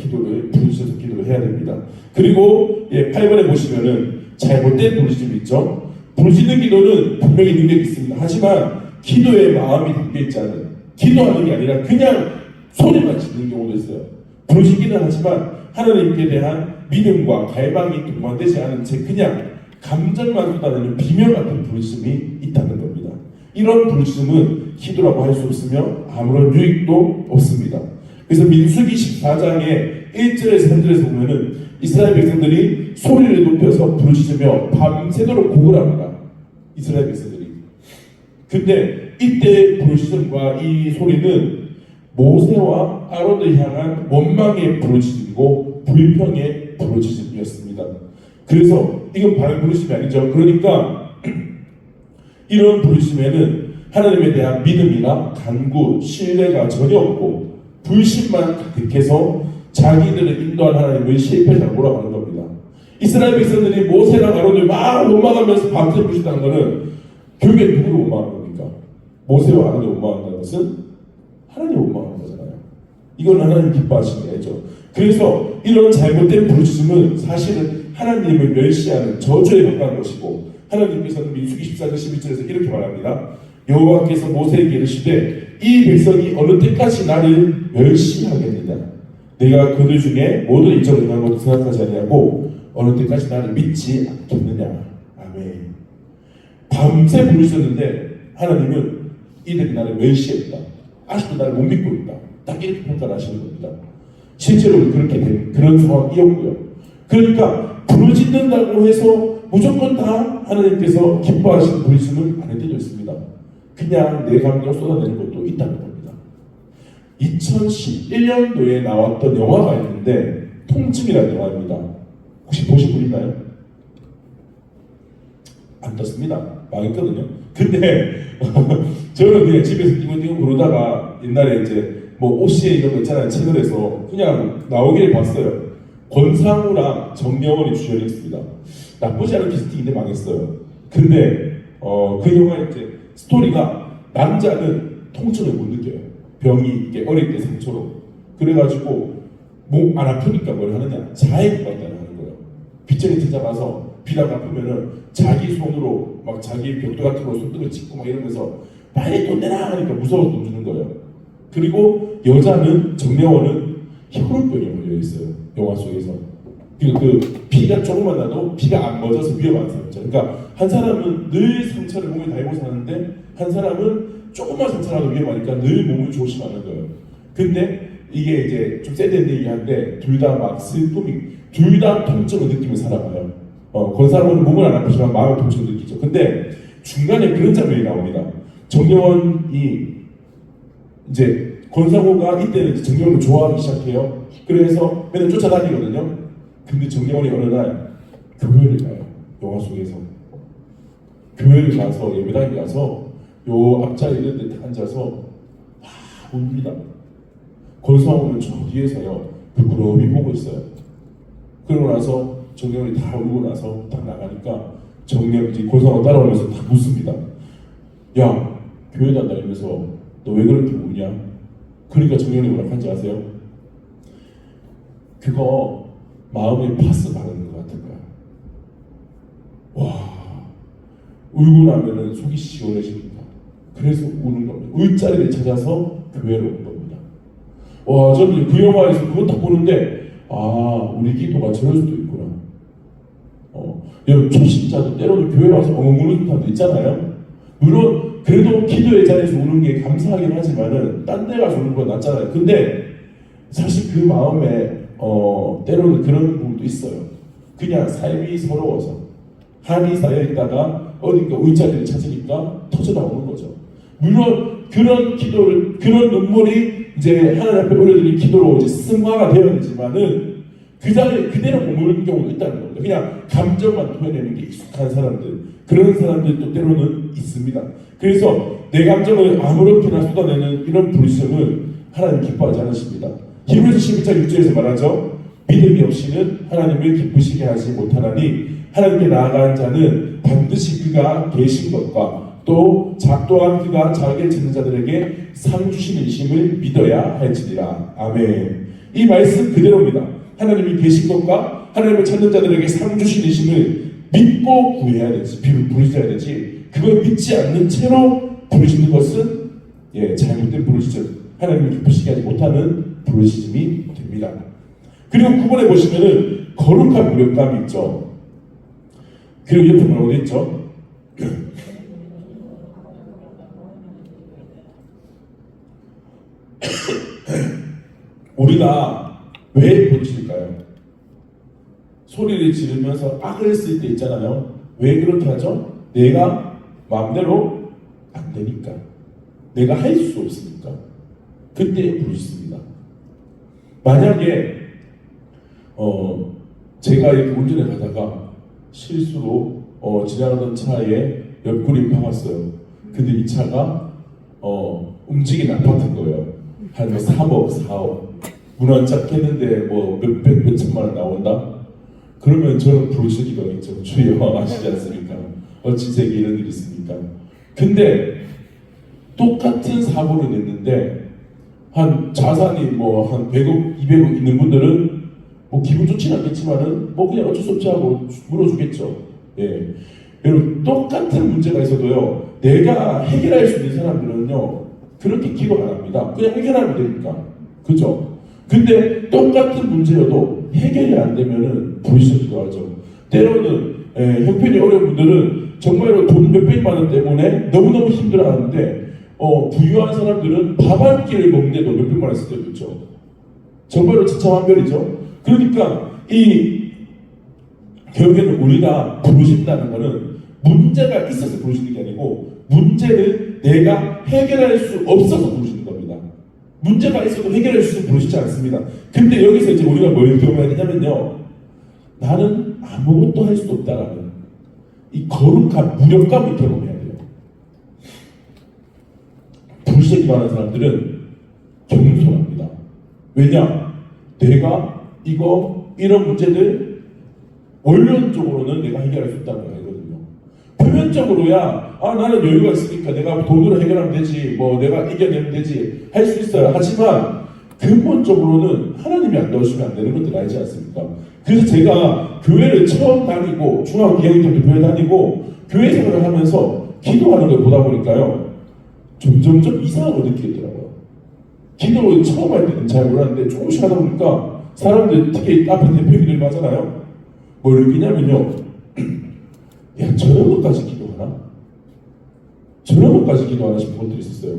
부르짖어서 기도를 해야 됩니다. 그리고 8번에 보시면은 잘못된 부르짖음이 있죠. 부르짖는 기도는 분명히 능력이 있습니다. 하지만 기도의 마음이 담겨있지 않은, 기도하는 게 아니라 그냥 소리만 지르는 경우도 있어요. 부르짖기는 하지만 하나님께 대한 믿음과 갈망이 동반되지 않은 채 그냥 감정만 쏟아내는 비명 같은 부르짖음이 있다는 겁니다. 이런 부르짖음은 기도라고 할 수 없으며 아무런 유익도 없습니다. 그래서 민수기 14장의 1절에서 3절에서 보면은 이스라엘 백성들이 소리를 높여서 부르짖으며 밤새도록 곡을 합니다. 이스라엘 백성들이. 근데 이때 부르짖음과 이 소리는 모세와 아론을 향한 원망의 부르짖음이고 불평의 부르짖음이었습니다. 그래서 이건 바른 부르짖음이 아니죠. 그러니까 이런 부르짖음에는 하나님에 대한 믿음이나 간구, 신뢰가 전혀 없고 불신만 가득해서 자기들을 인도한 하나님을 실패자라고 몰아가는 겁니다. 이스라엘 백성들이 모세랑 아론을 막 원망하면서 밤새 부르짖다는 것은 결국에 누구를 원망하는 겁니까? 모세와 아론을 원망한다는 것은 하나님을 원망하는 거잖아요. 이건 하나님 기뻐하시는 거죠. 그래서 이런 잘못된 부르짖음은 사실은 하나님을 멸시하는 저주에 가까운 것이고, 하나님께서는 민수기 14장 11절에서 이렇게 말합니다. 여호와께서 모세에게 이르시되 이 백성이 어느 때까지 나를 멸시하겠느냐? 내가 그들 중에 모든 이적을 행한 것도 생각하지 아니하고 어느 때까지 나를 믿지 않겠느냐? 아멘. 밤새 부르셨는데 하나님은 이들이 나를 멸시했다, 아직도 나를 못 믿고 있다, 딱 이렇게 평가를 하시는 겁니다. 실제로 그렇게 된 그런 상황이었고요. 그러니까 부르짖는다고 해서 무조건 다 하나님께서 기뻐하시는 부르짖음은 아닐 때도 있습니다. 그냥 내 감정을 쏟아내는 것도 있다는 겁니다. 2011년도에 나왔던 영화가 있는데 통증이라는 영화입니다. 혹시 보신 분 있나요? 안 떴습니다. 망했거든요. 근데 저는 그냥 집에서 띵띵 부르다가 옛날에 이제 뭐 OCN 이런 거 있잖아요. 채널에서 그냥 나오기를 봤어요. 권상우랑 정명원이 주연했습니다. 나쁘지 않은 캐스팅인데 망했어요. 근데 그 영화의 이제 스토리가 남자는 통증을 못 느껴요. 병이 이게 어릴 때 상처로. 그래가지고 목 안 아프니까 뭘 하느냐? 자해 공부한다는 하는 거예요. 빚쟁이 찾아가서 비랑 갚으면은 자기 손으로 막 자기 벽돌 같은 거 손등을 짚고 막 이러면서 빨리 돈 내라 하니까 무서워서 돈 주는 거예요. 그리고 여자는 정려원은 혈우병에 걸려 있어요. 영화 속에서. 그 피가 조금만 나도 피가 안 멎어서 위험한 상처. 그러니까 한 사람은 늘 상처를 몸에 달고 사는데 한 사람은 조금만 상처라도 위험하니까 늘 몸을 조심하는 거예요. 근데 이게 이제 좀 세된 얘기한데 둘 다 막 슬픔이 둘 다 통증을 느끼며 살아가요. 그 사람은 몸을 안 아프지만 마음의 통증을 느끼죠. 근데 중간에 그런 장면이 나옵니다. 정려원이 이제 권상우가 이때는 정려원을 좋아하기 시작해요. 그래서 맨날 쫓아다니거든요. 근데 정려원이 어느 날 교회를 가요. 영화 속에서 교회를 가서 예배당에 가서 요 앞자리 이런 데 앉아서 웁니다. 권상우는 저 뒤에서요 부끄러움이 보고 있어요. 그러고 나서 정려원이 다 울고 나서 딱 나가니까 정려원이 권상우 따라오면서 다 묻습니다. 야 교회 간다 이러면서 너 왜 그렇게 우냐? 그러니까 정려원이 뭐라고 한지 아세요? 그거 마음에 파스 바르는 것 같은 거야. 와 울고 나면은 속이 시원해집니다. 그래서 우는 겁니다. 울 자리를 찾아서 교회로 온 겁니다. 와 저는 그 영화에서 그거 딱 보는데 아 우리 기도가 저럴 수도 있구나. 여러분 초신자도 때로는 교회 와서 엉엉 우는 사람도 있잖아요. 물론 그래도 기도의 자리에서 우는 게 감사하긴 하지만은 딴 데 가서 우는 건 낫잖아요. 근데 사실 그 마음에 때로는 그런 부분도 있어요. 그냥 삶이 서러워서 한이 쌓여있다가 어딘가 울자리를 찾으니까 터져나오는 거죠. 물론 그런 기도를 그런 눈물이 이제 하나님 앞에 올려드린 기도로 이제 승화가 되었지만은 그 자리에 그대로 머무는 경우도 있다는 겁니다. 그냥 감정만 표현하는 게 익숙한 사람들 그런 사람들도 때로는 있습니다. 그래서 내 감정을 아무렇게나 쏟아내는 이런 부르심을 하나님 기뻐하지 않으십니다. 히브리서 12장 6절에서 말하죠. 믿음이 없이는 하나님을 기쁘시게 하지 못하나니 하나님께 나아가는 자는 반드시 그가 계신 것과 또한 그가 자기를 찾는 자들에게 상 주시는 이심을 믿어야 할지니라. 아멘. 이 말씀 그대로입니다. 하나님이 계신 것과 하나님을 찾는 자들에게 상 주시는 이심을 믿고 구해야 되지, 부르셔야 되지. 그걸 믿지 않는 채로 부르시는 것은 잘못된 부르시죠. 하나님을 기쁘시게 하지 못하는 부르심이 됩니다. 그리고 9번에 보시면은 거룩한 무력감이 있죠. 그리고 옆에 뭐라고 있죠? 우리가 왜 부르실까요? 소리를 지르면서 악을 쓸 때 있잖아요. 왜 그렇게 하죠? 내가 마음대로 안 되니까. 내가 할 수 없으니까. 그때 부르십니다. 만약에 제가 이렇게 운전을 가다가 실수로 지나가던 차에 옆구리 박았어요. 근데 이 차가 움직이는 아파트인 거예요. 한 3억, 4억. 문화짝 했는데 뭐 몇백, 몇천만 원 나온다? 그러면 저는 부르시기가 있죠. 주여 아시지 않습니까? 어찌 세계 이런 일이 있습니까? 근데 똑같은 사고를 냈는데 한 자산이 뭐 한 100억, 200억 있는 분들은 뭐 기분 좋지는 않겠지만은 뭐 그냥 어쩔 수 없지 하고 물어주겠죠. 예. 여러분 똑같은 문제가 있어도요. 내가 해결할 수 있는 사람들은요. 그렇게 기도 안 합니다. 그냥 해결하면 되니까. 그죠? 근데 똑같은 문제여도 해결이 안 되면은 부르시기도 하죠. 때로는 형편이 어려운 분들은 정말로 돈 몇백만 원 때문에 너무너무 힘들어하는데 부유한 사람들은 밥 한 끼를 먹는데도 몇백만 원 쓸 때도 있죠. 정말로 진짜완별이죠. 그러니까 결국에는 우리가 부르신다는 것은 문제가 있어서 부르시는 게 아니고 문제를 내가 해결할 수 없어서 부르시는 겁니다. 문제가 있어도 해결할 수 있어서 부르시지 않습니다. 근데 여기서 이제 우리가 뭘 경험해야 되냐면요. 나는 아무것도 할 수 없다라는 이 거룩한 무력감을 경험해야 돼요. 부르시기만 하는 사람들은 겸손합니다. 왜냐? 내가 이런 문제들 원론적으로는 내가 해결할 수 있다는 거거든요. 표면적으로야 나는 여유가 있으니까 내가 돈으로 해결하면 되지, 뭐 내가 이겨내면 되지 할 수 있어요. 하지만 근본적으로는 하나님이 안 도와주시면 안 되는 것들 알지 않습니까? 그래서 제가 교회를 처음 다니고 중학교 2학년 때부터 교회 다니고 교회 생활을 하면서 기도하는 걸 보다 보니까요 점점점 이상한 걸 느끼겠더라고요. 기도를 처음 할 때는 잘 몰랐는데 조금씩 하다 보니까 사람들 특히 앞에 대표님들 맞잖아요. 뭘 느끼냐면요, 야 저런 것까지 기도하나? 저런 것까지 기도하나 싶은 것들이 있었어요.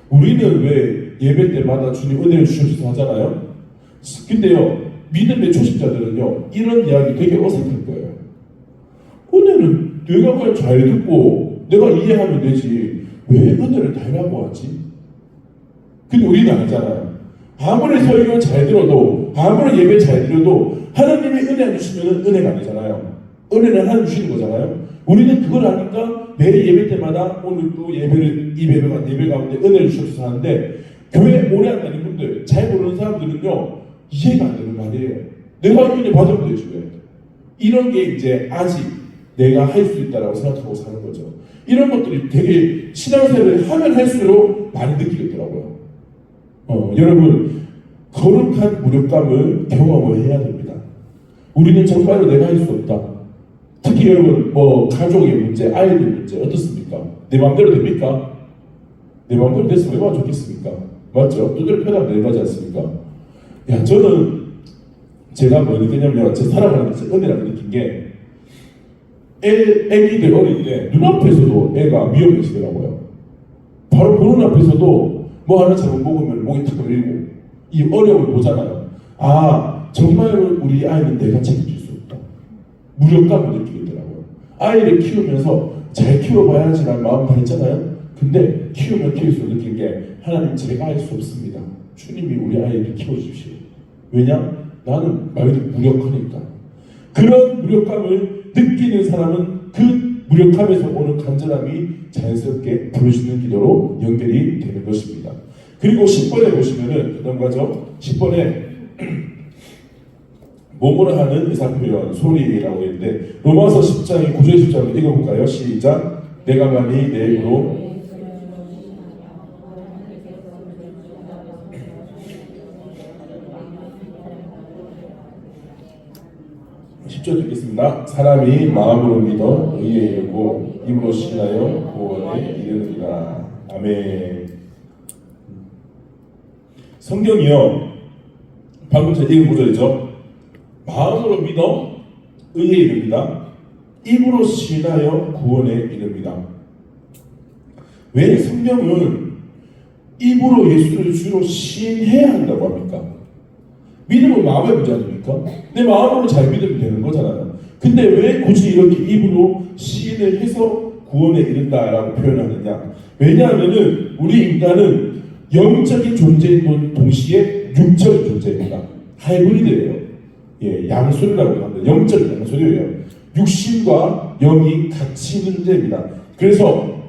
우리는 왜 예배 때마다 주님 은혜를 주셔서 하잖아요. 근데요 믿음의 초심자들은요 이런 이야기 되게 어색할 거예요. 은혜는 내가 그냥 잘 듣고 내가 이해하면 되지 왜 은혜를 달라고 하지? 근데 우리는 아니잖아요. 아무리 설교 잘 들어도 아무리 예배 잘 드려도 하나님이 은혜 안 주시면 은혜가 아니잖아요. 은혜는 하나님 주시는 거잖아요. 우리는 그걸 아니까 매일 예배 때마다 오늘 또 예배를 이 예배 가운데 은혜를 주셔서 하는데 교회 오래 한다는 분들 잘 모르는 사람들은요 이해가 안 되는 말이에요. 내가 은혜 받으면 되지 왜? 이런 게 이제 아직 내가 할 수 있다라고 생각하고 사는 거죠. 이런 것들이 되게 신앙생활을 하면 할수록 많이 느끼겠더라고요. 여러분 거룩한 무력감을 경험을 해야 됩니다. 우리는 정말로 내가 할 수 없다. 특히 여러분 가족의 문제, 아이들 문제 어떻습니까? 내 마음대로 됩니까? 내 마음대로 됐으면 얼마나 좋겠습니까? 맞죠? 두드려 패다 내가지 않습니까? 야 저는 제가 뭐 느끼냐면 제 살아가는 데 은혜라고 느낀 게 애기들 어릴 때 눈앞에서도 애가 위험해지더라고요. 바로 보는 앞에서도 뭐 하나 잘못 먹으면 목이 탁 걸리고 이 어려움을 보잖아요. 아 정말 우리 아이는 내가 책임질 수 없다. 무력감을 느끼더라고요. 아이를 키우면서 잘 키워봐야지라는 마음 다 있잖아요. 근데 키우면 키울수록 느낀 게 하나님 제가 할 수 없습니다. 주님이 우리 아이를 키워주십시오. 왜냐? 나는 말 그대로 무력하니까. 그런 무력감을 느끼는 사람은 그 무력함에서 오는 간절함이 자연스럽게 부르짖는 기도로 연결이 되는 것입니다. 그리고 10번에 보시면은 넘어가죠. 10번에 몸으로 하는 의사표현, 소리라고 했는데 로마서 10장의 9절 10절을 읽어볼까요? 시작. 내가 만일 내 입으로 10절 듣겠습니다. 사람이 마음으로 믿어 의에 이르고 입으로 신하여 구원에 이르느니라. 아멘. 성경이요 방금 제가 읽은 구절이죠. 마음으로 믿어 의에 이릅니다. 입으로 신하여 구원에 이릅니다. 왜 성경은 입으로 예수를 주로 시인해야 한다고 합니까? 믿음은 마음의 문제 아닙니까? 내 마음으로 잘 믿으면 되는 거잖아요. 근데 왜 굳이 이렇게 입으로 시인을 해서 구원에 이른다라고 표현하느냐? 왜냐하면은 우리 인간은 영적인 존재인 동시에 육적인 존재입니다. 하이브리드예요. 예, 양손이라고 합니다. 영적인 양손이에요. 육신과 영이 같이 있는 존재입니다. 그래서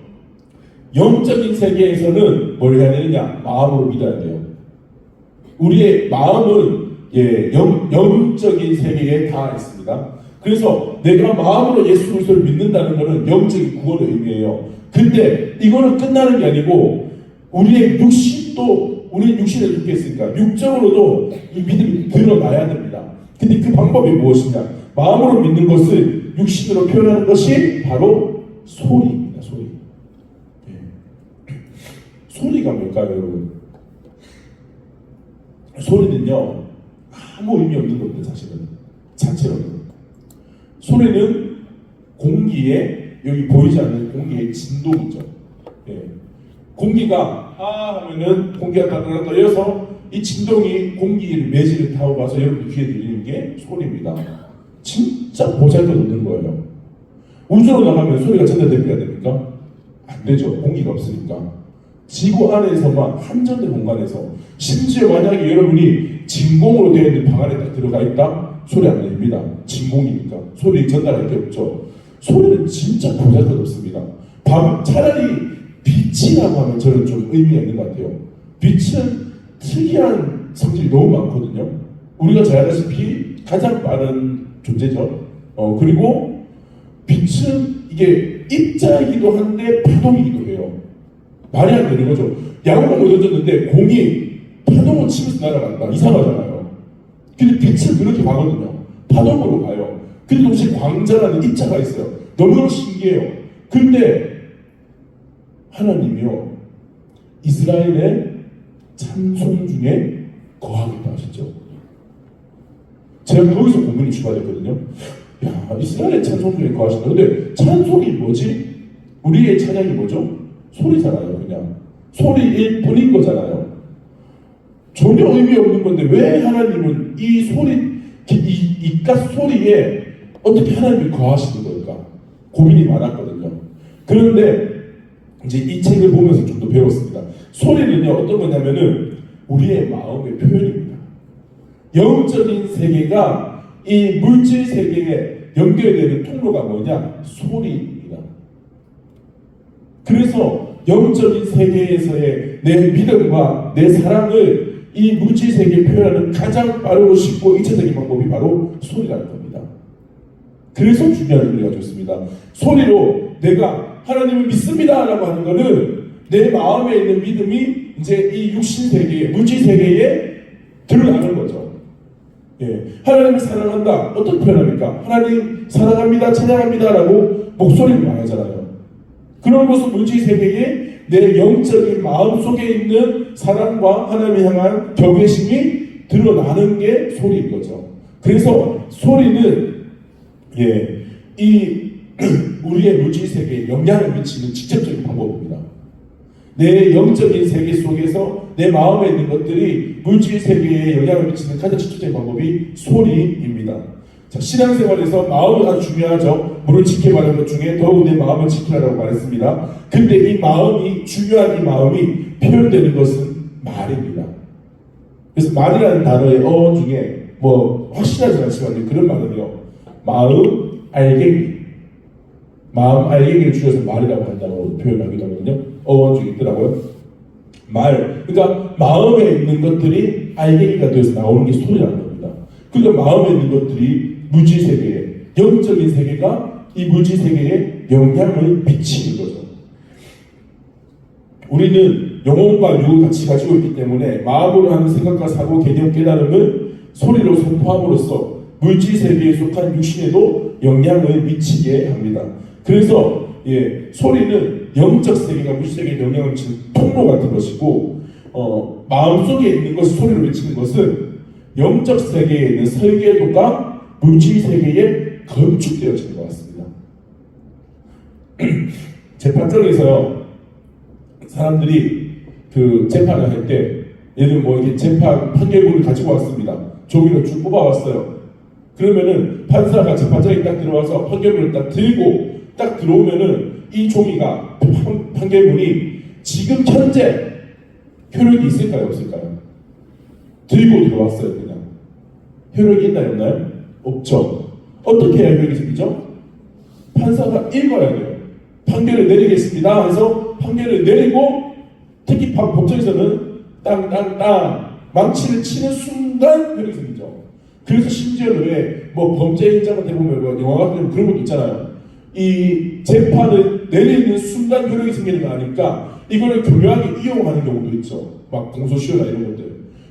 영적인 세계에서는 뭘 해야 되느냐? 마음으로 믿어야 돼요. 우리의 마음은 영적인 세계에 다 있습니다. 그래서 내가 마음으로 예수 그리스도를 믿는다는 것은 영적인 구원을 의미해요. 근데 이거는 끝나는 게 아니고 우리의 육신도 우리는 육신에 죽겠으니까 육적으로도 이 믿음이 드러나야 됩니다. 근데 그 방법이 무엇이냐? 마음으로 믿는 것을 육신으로 표현하는 것이 바로 소리입니다. 소리. 소리가 뭘까요, 여러분? 소리는요 아무 의미 없는 겁니다. 사실은 자체로는 소리는 공기에 여기 보이지 않는 공기의 진동이죠. 공기가 하면은 공기가 따뜻하게 떠여서 이 진동이 공기의 매질을 타고 가서 여러분 귀에 들리는 게 소리입니다. 진짜 보잘것없는 거예요. 우주로 나가면 소리가 전달됩니까? 됩니까? 안 되죠. 공기가 없으니까. 지구 안에서만 한정된 공간에서 심지어 만약에 여러분이 진공으로 되어 있는 방 안에 딱 들어가 있다? 소리 안 들립니다. 진공이니까 소리 전달할 게 없죠. 소리는 진짜 보잘것없습니다. 차라리 빛이라고 하면 저는 좀 의미가 있는 것 같아요. 빛은 특이한 성질이 너무 많거든요. 우리가 잘 알다시피 가장 많은 존재죠. 그리고 빛은 이게 입자이기도 한데 파동이기도 해요. 말이 안 되는 거죠. 야구공을 던졌는데 공이 파동을 치면서 날아간다. 이상하잖아요. 근데 빛은 그렇게 가거든요. 파동으로 가요. 근데 동시에 광자라는 입자가 있어요. 너무너무 신기해요. 근데 하나님이요, 이스라엘의 찬송 중에 거하겠다 하셨죠. 제가 거기서 고민이 추가됐거든요. 야, 이스라엘의 찬송 중에 거하신다. 근데 찬송이 뭐지? 우리의 찬양이 뭐죠? 소리잖아요. 그냥 소리일 뿐인 거잖아요. 전혀 의미 없는 건데 왜 하나님은 이 소리, 이깟 소리에 어떻게 하나님이 거하시는 걸까? 고민이 많았거든요. 그런데 이제 이 책을 보면서 좀 더 배웠습니다. 소리는요, 어떤 거냐면은 우리의 마음의 표현입니다. 영적인 세계가 이 물질 세계에 연결되는 통로가 뭐냐? 소리입니다. 그래서 영적인 세계에서의 내 믿음과 내 사랑을 이 물질 세계에 표현하는 가장 빠르고 쉽고 일차적인 방법이 바로 소리라는 겁니다. 그래서 중요한 의미가 좋습니다. 소리로 내가 하나님을 믿습니다 라고 하는 것은 내 마음에 있는 믿음이 이제 이 육신 세계에, 물질 세계에 드러나는 거죠. 예. 하나님을 사랑한다. 어떻게 표현합니까? 하나님 사랑합니다, 찬양합니다 라고 목소리를 말하잖아요. 그런 것은 물질 세계에 내 영적인 마음 속에 있는 사랑과 하나님을 향한 경외심이 드러나는 게 소리인 거죠. 그래서 소리는 이 우리의 물질 세계에 영향을 미치는 직접적인 방법입니다. 내 영적인 세계 속에서 내 마음에 있는 것들이 물질 세계에 영향을 미치는 가장 직접적인 방법이 소리입니다. 자, 신앙생활에서 마음은 아주 중요하죠. 물을 지켜가는 것 중에 더욱 내 마음을 지키라고 말했습니다. 근데 이 마음이, 중요한 이 마음이 표현되는 것은 말입니다. 그래서 말이라는 단어의 어원 중에 뭐 확실하지 않지만 그런 말은요, 마음 알갱이, 마음 알갱이를 줄여서 말이라고 한다고 표현하기도 하거든요. 어원 중에 있더라고요. 말, 그러니까 마음에 있는 것들이 알갱이가 되어서 나오는 게 소리라는 겁니다. 그러니까 마음에 있는 것들이 물질 세계에, 영적인 세계가 이 물질 세계에 영향을 미치는 거죠. 우리는 영혼과 육을 같이 가지고 있기 때문에 마음으로 하는 생각과 사고, 개념, 깨달음을 소리로 선포함으로써 물질 세계에 속한 육신에도 영향을 미치게 합니다. 그래서 소리는 영적 세계가 물질 세계에 영향을 미치는 통로 같은 것이고, 마음속에 있는 것을 소리로 미치는 것은 영적 세계에 있는 설계도가 물질 세계에 건축되어지는 것 같습니다. 재판정에서요, 사람들이 그 재판을 할 때, 예를 뭐 이렇게 재판 판결문을 가지고 왔습니다. 종이를 쭉 뽑아왔어요. 그러면은 판사가 재판장에 딱 들어와서 판결문을 딱 들고 딱 들어오면은 이 종이가 판결문이 지금 현재 효력이 있을까요, 없을까요? 들고 들어왔어요, 그냥. 효력이 있나요, 없나요? 없죠. 어떻게 해야 효력이 생기죠? 판사가 읽어야 돼요. 판결을 내리겠습니다 해서 판결을 내리고, 특히 법정에서는 땅땅땅 망치를 치는 순간 효력이 생기죠. 그래서 심지어는 왜 뭐 범죄 현장 같은 보면 뭐 영화 같은 그런 것도 있잖아요. 이 재판을 내리는 순간 효력이 생기는 거 아니까 이거를 교묘하게 이용하는 경우도 있죠. 막 공소시효나 이런 것들.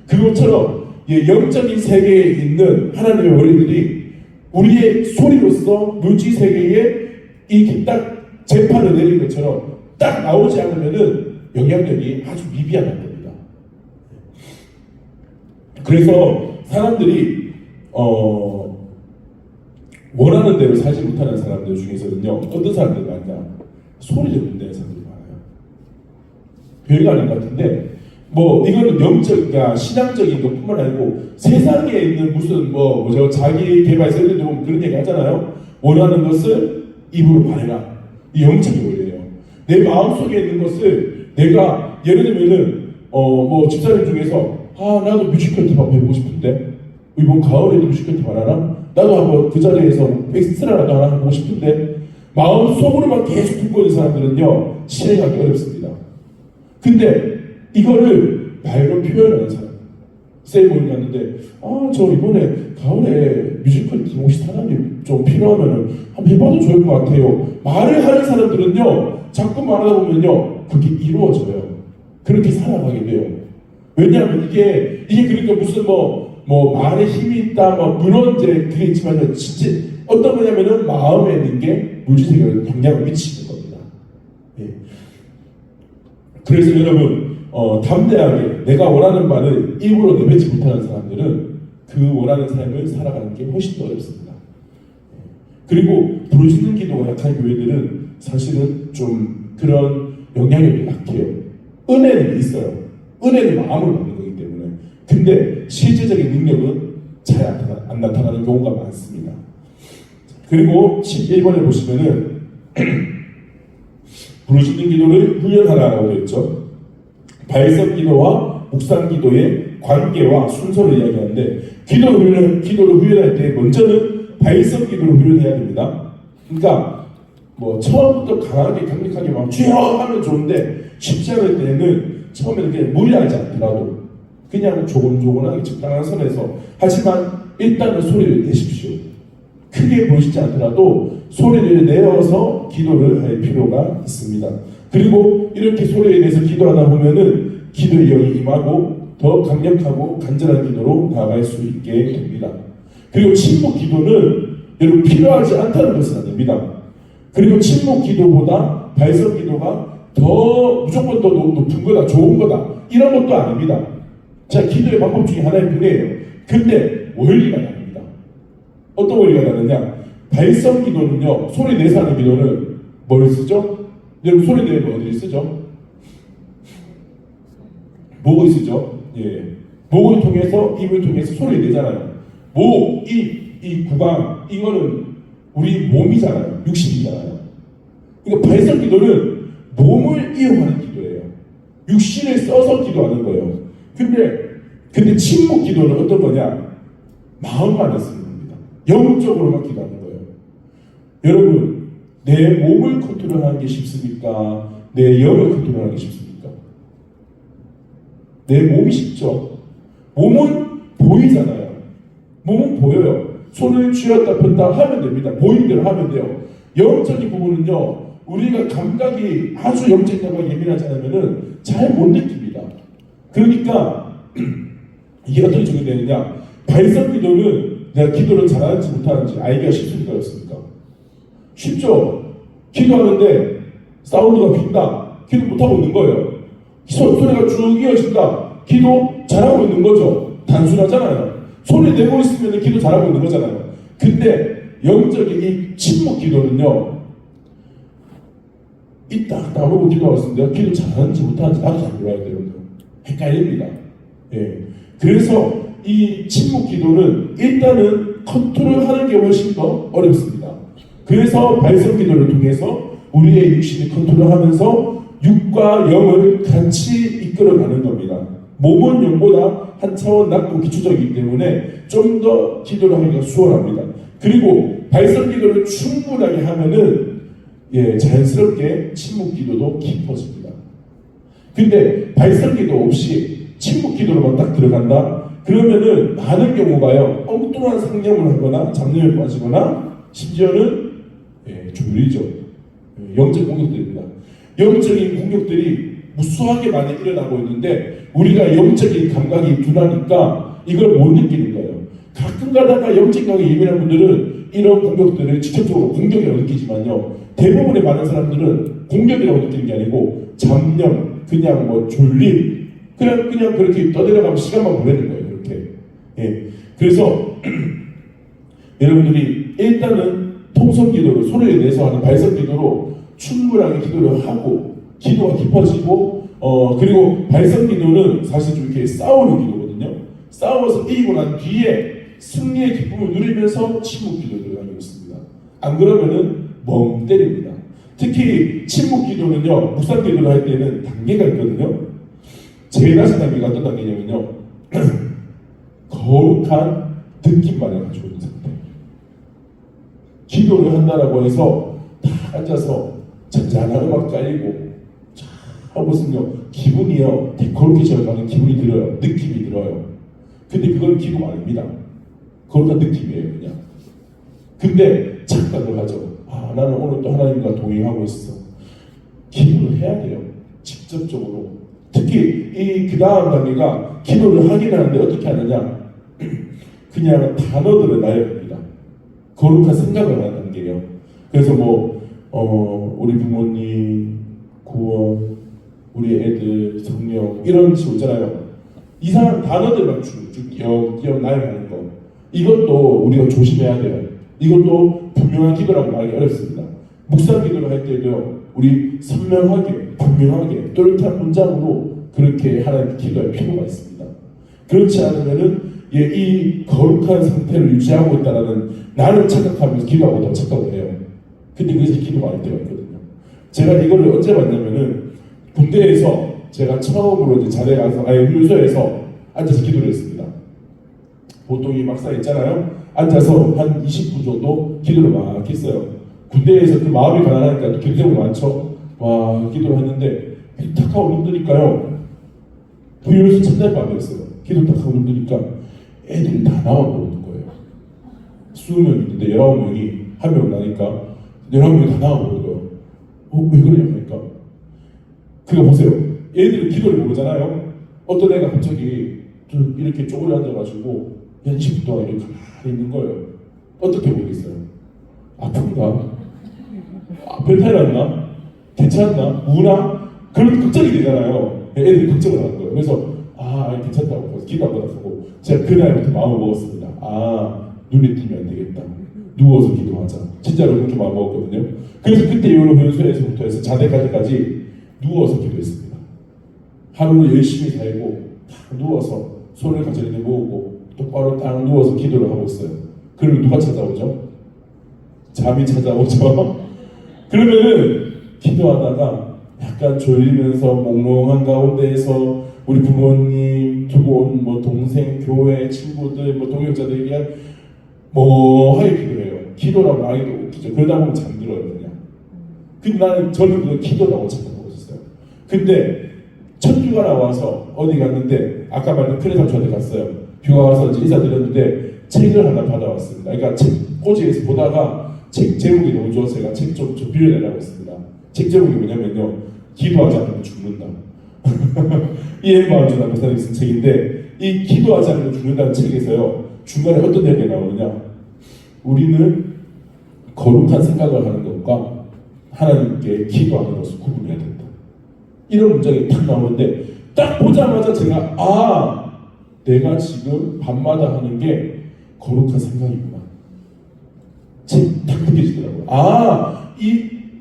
그것처럼 영적인 세계에 있는 하나님의 원리들이 우리의 소리로서 물질 세계에 이렇게 딱 재판을 내린 것처럼 딱 나오지 않으면은 영향력이 아주 미비하단 겁니다. 그래서 사람들이 원하는 대로 살지 못하는 사람들 중에서는요, 어떤 사람들이 많냐? 소리를 듣는 사람들이 많아요. 별거 아닌 것 같은데, 뭐 이거는 영적, 그러니까 신앙적인 것뿐만 아니고 세상에 있는 무슨 뭐죠 자기 개발 세대들 보면 그런 얘기 하잖아요. 원하는 것을 입으로 말해라. 이 영적인 원리예요. 내 마음 속에 있는 것을 내가 예를 들면은 뭐 집사님 중에서 나도 뮤지컬 대박 해보고 싶은데 이번 가을에도 뮤지컬 대박 하나? 나도 한번 그 자리에서 엑스트라라도 하나 하고 싶은데 마음 속으로만 계속 듣고 있는 사람들은요 실행하기 어렵습니다. 근데 이거를 말로 표현하는 사람, 세이모니 갔는데 저 이번에 가을에 뮤지컬 혹시 사람이 좀 필요하면은 한번 해봐도 좋을 것 같아요. 말을 하는 사람들은요 자꾸 말하다 보면요 그게 이루어져요. 그렇게 살아가게 돼요. 왜냐하면 이게 그러니까 무슨 뭐 뭐 말에 힘이 있다, 뭐 물론 이제 그게 있지만요, 진짜 어떤 거냐면은 마음에 있는 게 물질세계에 영향을 미치는 겁니다. 예. 그래서 여러분 담대하게 내가 원하는 바를 입으로 내뱉지 못하는 사람들은 그 원하는 삶을 살아가는 게 훨씬 더 어렵습니다. 그리고 부르짖는 기도가 약한 교회들은 사실은 좀 그런 영향력이 약해요. 은혜는 있어요. 은혜는 마음을 받는 거기 때문에. 근데 실제적인 능력은 잘 안 나타나는 경우가 많습니다. 그리고 11번에 보시면은 부르짖는 기도를 훈련하라고 되어 있죠. 발성 기도와 묵상 기도의 관계와 순서를 이야기하는데 기도를 훈련할 때 먼저는 발성 기도를 훈련해야 됩니다. 그러니까 뭐 처음부터 강력하게 막 주여 하면 좋은데 쉽지 않을 때는 처음에는 그냥 무리하지 않더라도 그냥 조곤조곤하게 적당한 선에서 하지만 일단은 소리를 내십시오. 크게 보시지 않더라도 소리를 내어서 기도를 할 필요가 있습니다. 그리고 이렇게 소리를 내서 기도하다 보면은 기도의 영이 임하고 더 강력하고 간절한 기도로 나아갈 수 있게 됩니다. 그리고 침묵 기도는 여러분 필요하지 않다는 것은 아닙니다. 그리고 침묵 기도보다 발성 기도가 더 무조건 더 높은 거다, 좋은 거다 이런 것도 아닙니다. 자, 기도의 방법 중에 하나일 뿐이에요. 근데 원리가 다릅니다. 어떤 원리가 다르냐? 발성 기도는요, 소리 내서 하는 기도는 뭘 쓰죠? 여러분 소리 내면 어디를 쓰죠? 목을 쓰죠. 예, 목을 통해서 입을 통해서 소리를 내잖아요. 목, 입, 이 구강 이거는 우리 몸이잖아요. 육신이잖아요. 그러니까 발성 기도는 몸을 이용하는 기도예요. 육신을 써서 기도하는 거예요. 근데 침묵 기도는 어떤 거냐? 마음만을 쓰는 겁니다. 영적으로만 기도하는 거예요. 여러분, 내 몸을 컨트롤하는 게 쉽습니까? 내 영을 컨트롤하는 게 쉽습니까? 내 몸이 쉽죠. 몸은 보이잖아요. 몸은 보여요. 손을 쥐었다 폈다 하면 됩니다. 보이는 대로 하면 돼요. 영적인 부분은요, 우리가 감각이 아주 영적인 감각이 예민하지 않으면 잘 못 느낍니다. 그러니까 이게 어떻게 적용되느냐? 발성 기도는 내가 기도를 잘하는지 못하는지 알기가 쉽습니까? 어렵습니까? 쉽죠? 기도하는데 사운드가 빈다. 기도 못하고 있는 거예요. 소리가 쭉 이어진다. 기도 잘하고 있는 거죠. 단순하잖아요. 소리 내고 있으면 기도 잘하고 있는 거잖아요. 근데 영적인 이 침묵 기도는요, 이따 나보고 기도하고 있습니다. 기도 잘하는지 못하는지 나도 잘 몰라야 돼요. 헷갈립니다. 예. 그래서 이 침묵 기도는 일단은 컨트롤하는 게 훨씬 더 어렵습니다. 그래서 발성 기도를 통해서 우리의 육신을 컨트롤하면서 육과 영을 같이 이끌어가는 겁니다. 몸은 영보다 한 차원 낮고 기초적이기 때문에 좀 더 기도를 하기가 수월합니다. 그리고 발성 기도를 충분하게 하면은 자연스럽게 침묵 기도도 깊어집니다. 근데 발성 기도 없이 침묵 기도로만 딱 들어간다? 그러면은 많은 경우가요, 엉뚱한 상념을 하거나 잡념에 빠지거나 심지어는 졸리죠. 영적 공격들입니다. 영적인 공격들이 무수하게 많이 일어나고 있는데 우리가 영적인 감각이 둔하니까 이걸 못 느끼는 거예요. 가끔 가다가 영적인 감각이 예민한 분들은 이런 공격들을 직접적으로 공격이라고 느끼지만요, 대부분의 많은 사람들은 공격이라고 느끼는 게 아니고 잡념, 그냥 뭐 졸림, 그냥 그렇게 떠들어가면 시간만 보내는 거예요. 그렇게. 예. 그래서 여러분들이 일단은 통성 기도를 소리를 내서 하는 발성 기도로 충분하게 기도를 하고 기도가 깊어지고 그리고 발성 기도는 사실 좀 이렇게 싸우는 기도거든요. 싸워서 이기고 난 뒤에 승리의 기쁨을 누리면서 침묵 기도를 하고 있습니다. 안 그러면은 멍 때립니다. 특히 침묵 기도는요, 묵상 기도를 할 때는 단계가 있거든요. 제일 낮은 단계가 어떤 단계냐면요, 거룩한 느낌만을 가지고 있는 상태. 기도를 한다라고 해서 다 앉아서 잔잔한 음악 깔리고 무슨요, 기분이요, 거룩히 저어가는 기분이 들어요. 느낌이 들어요. 근데 그건 기도가 아닙니다. 거룩한 느낌이에요, 그냥. 근데 착각을 하죠. 나는 오늘 또 하나님과 동행하고 있어. 기도를 해야 돼요. 직접적으로. 특히 그 다음 단계가 기도를 하긴 하는데 어떻게 하느냐. 그냥 단어들을 놔야 됩니다. 거룩한 생각을 하는 단계예요. 그래서 우리 부모님, 구원, 우리 애들, 성령 이런 식으로 있잖아요. 이상한 단어들만 기억나야 하는 거. 이것도 우리가 조심해야 돼요. 이것도 분명한 기도라고 말하기 어렵습니다. 묵상 기도를 할 때도 우리 선명하게, 분명하게, 뚜렷한 문장으로 그렇게 하나님께 기도할 필요가 있습니다. 그렇지 않으면은 이 거룩한 상태를 유지하고 있다는 나는 착각하면서 기도하고 있다고 착각을 해요. 근데 그래서 기도가 아닐 때가 있거든요. 제가 이거를 언제 봤냐면은 군대에서 제가 처음으로 이제 자대 가서 훈련소에서 앉아서 기도를 했습니다. 보통 이 막상 있잖아요. 앉아서 한 20분 정도 기도를 막 했어요. 군대에서 그 마음이 가난하니까 기도 제목이 많죠. 와, 기도를 했는데 딱 하고 힘드니까요. 훈련소 첫날 밤이었어요. 기도 딱 하고 힘드니까 애들이 다 나와 버리는 거예요. 20명 있는데 19명이 한 명 나니까 19명이 다 나와 버리는 거예요. 왜 그러냐 하니까 그거 보세요. 애들은 기도를 모르잖아요. 어떤 애가 갑자기 이렇게 쪼그려 앉아가지고 한 20분 동안 이렇게 가만히 있는 거예요. 어떻게 보겠어요? 아픈가? 별 타일 났나? 괜찮나? 우나? 그런 걱정이 되잖아요. 애들이 걱정을 하는 거예요. 그래서 괜찮다고 그래서 기도하고 나서고 제가 그날부터 마음을 먹었습니다. 눈에 띄면 안 되겠다. 누워서 기도하자. 진짜로 그렇게 마음 먹었거든요. 그래서 그때 이후로 훈련소에서부터 해서 자대까지까지 누워서 기도했습니다. 하루를 열심히 살고 딱 누워서 손을 같이 이렇게 모으고 똑바로 딱 누워서 기도를 하고 있어요. 그러면 누가 찾아오죠? 잠이 찾아오죠. 그러면은 기도하다가 약간 졸리면서 몽롱한 가운데에서 우리 부모님 두고 온 동생, 교회, 친구들, 동역자들에게 하게 기도해요. 기도라고 하기도 웃기죠. 그러다 보면 잠들어요, 그냥. 근데 저는 그걸 기도라고 생각하고 있었어요. 근데 첫 휴가 나와서 어디 갔는데 아까 말한 큰애 삼촌한테 갔어요. 휴가 와서 이제 인사드렸는데 책을 하나 받아왔습니다. 그러니까 책 꼬지에서 보다가 책 제목이 너무 좋아서 제가 책 좀 빌려내라고 했습니다. 책 제목이 뭐냐면요, 기도하지 않으면 죽는다. 이엠마운드 목사님이 쓴 책인데, 이 기도하지 않으면 죽는다는 책에서요, 중간에 어떤 얘기가 나오느냐, 우리는 거룩한 생각을 하는 것과 하나님께 기도하는 것을 구분해야 된다. 이런 문장이 딱 나오는데 딱 보자마자 제가 내가 지금 밤마다 하는 게 거룩한 생각이구나. 딱 느껴지더라고요.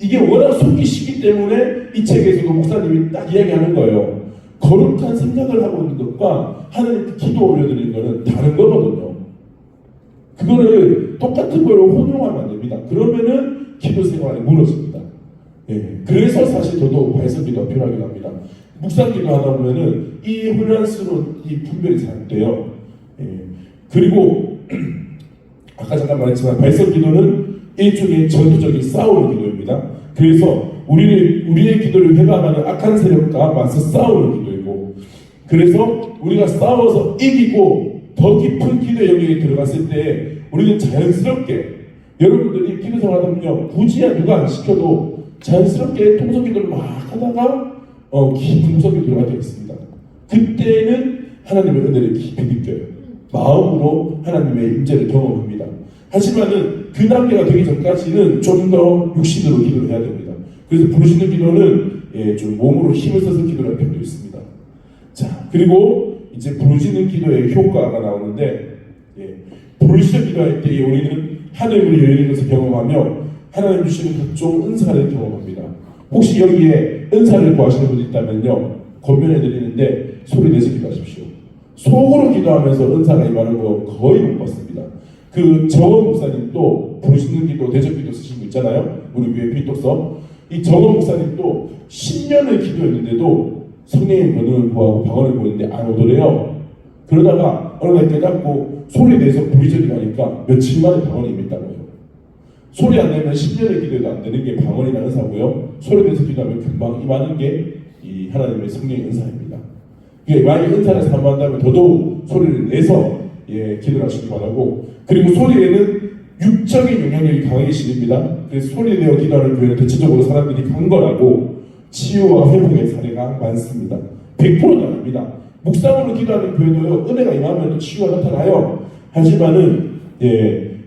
이게 워낙 속기 쉽기 때문에 이 책에서도 목사님이 딱 이야기하는 거예요. 거룩한 생각을 하고 있는 것과 하나님께 기도 올려드리는 것은 다른 거거든요. 그거를 똑같은 걸로 혼용하면 안 됩니다. 그러면은 기도 생활이 무너집니다. 그래서 사실 저도 발성기도가 필요하긴 합니다. 묵상기도 하다 보면은 이 혼란스러운 이 분별이 잘 안 돼요. 그리고 아까 잠깐 말했지만 발성기도는 일종의 전투적인 싸우는 기도입니다. 그래서 우리의 기도를 회방하는 악한 세력과 맞서 싸우는 기도이고, 그래서 우리가 싸워서 이기고 더 깊은 기도 영역에 들어갔을 때 우리는 자연스럽게, 여러분들이 기도 생활하다 보면 굳이 누가 안 시켜도 자연스럽게 통성 기도를 막 하다가 깊은 통성 기도를 하게 있습니다. 그때는 하나님의 은혜를 깊이 느껴요. 마음으로 하나님의 임재를 경험합니다. 하지만은 그 단계가 되기 전까지는 좀 더 육신으로 기도를 해야 됩니다. 그래서 부르짖는 기도는 좀 몸으로 힘을 써서 기도하는 편도 있습니다. 자, 그리고 이제 부르짖는 기도의 효과가 나오는데, 부르짖는 기도할 때 우리는 하늘문이 열리는 것을 경험하며 하나님 주시는 각종 은사를 경험합니다. 혹시 여기에 은사를 구하시는 분이 있다면요, 권면해 드리는데 소리 내서 기도하십시오. 속으로 기도하면서 은사가 임하는 거 거의 못 봤습니다. 그 정원 목사님도 부르짖는 기도, 대접 기도 쓰신 거 있잖아요. 우리 위에 필독서. 이 정원 목사님도 10년을 기도했는데도 성령의 변호를 구하고 방언을 보는데 안 오더래요. 그러다가 어느 날 깨닫고 소리 내서 부르짖으려 하니까 며칠 만에 방언이 임했다고 해요. 소리 안 내면 10년을 기도해도 안 되는 게 방언이라는 은사고요. 소리 내서 기도하면 금방 임하는 게 이 하나님의 성령의 은사입니다. 만약 은사를 사모한다면 더더욱 소리를 내서 기도를 하시기 바라고, 그리고 소리에는 육적인 영향력이 강하게 실립니다. 그래서 소리 내어 기도하는 교회는 대체적으로 사람들이 강건하고 치유와 회복의 사례가 많습니다. 100%는 아닙니다. 묵상으로 기도하는 교회도요, 은혜가 임하면 치유가 나타나요. 하지만은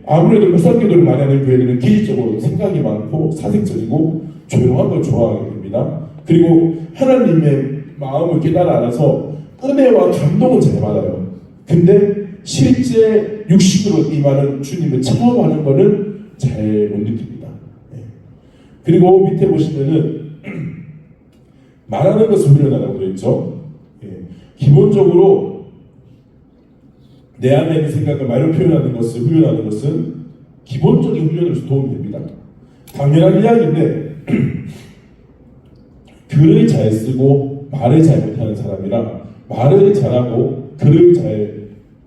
아무래도 묵상기도를 많이 하는 교회들은 기질적으로 생각이 많고 사색적이고 조용한 걸 좋아하게 됩니다. 그리고 하나님의 마음을 깨달아 알아서 은혜와 감동은 잘 받아요. 근데 실제 육신으로 임하는 주님을 처음 하는 거는 잘 못 느낍니다. 그리고 밑에 보시면은 말하는 것을 훈련하라고 되어 있죠. 기본적으로 내 안에 있는 생각을 말로 표현하는 것을 훈련하는 것은 기본적인 훈련으로서 도움이 됩니다. 당연한 이야기인데 글을 잘 쓰고 말을 잘 못하는 사람이랑 말을 잘하고 글을 잘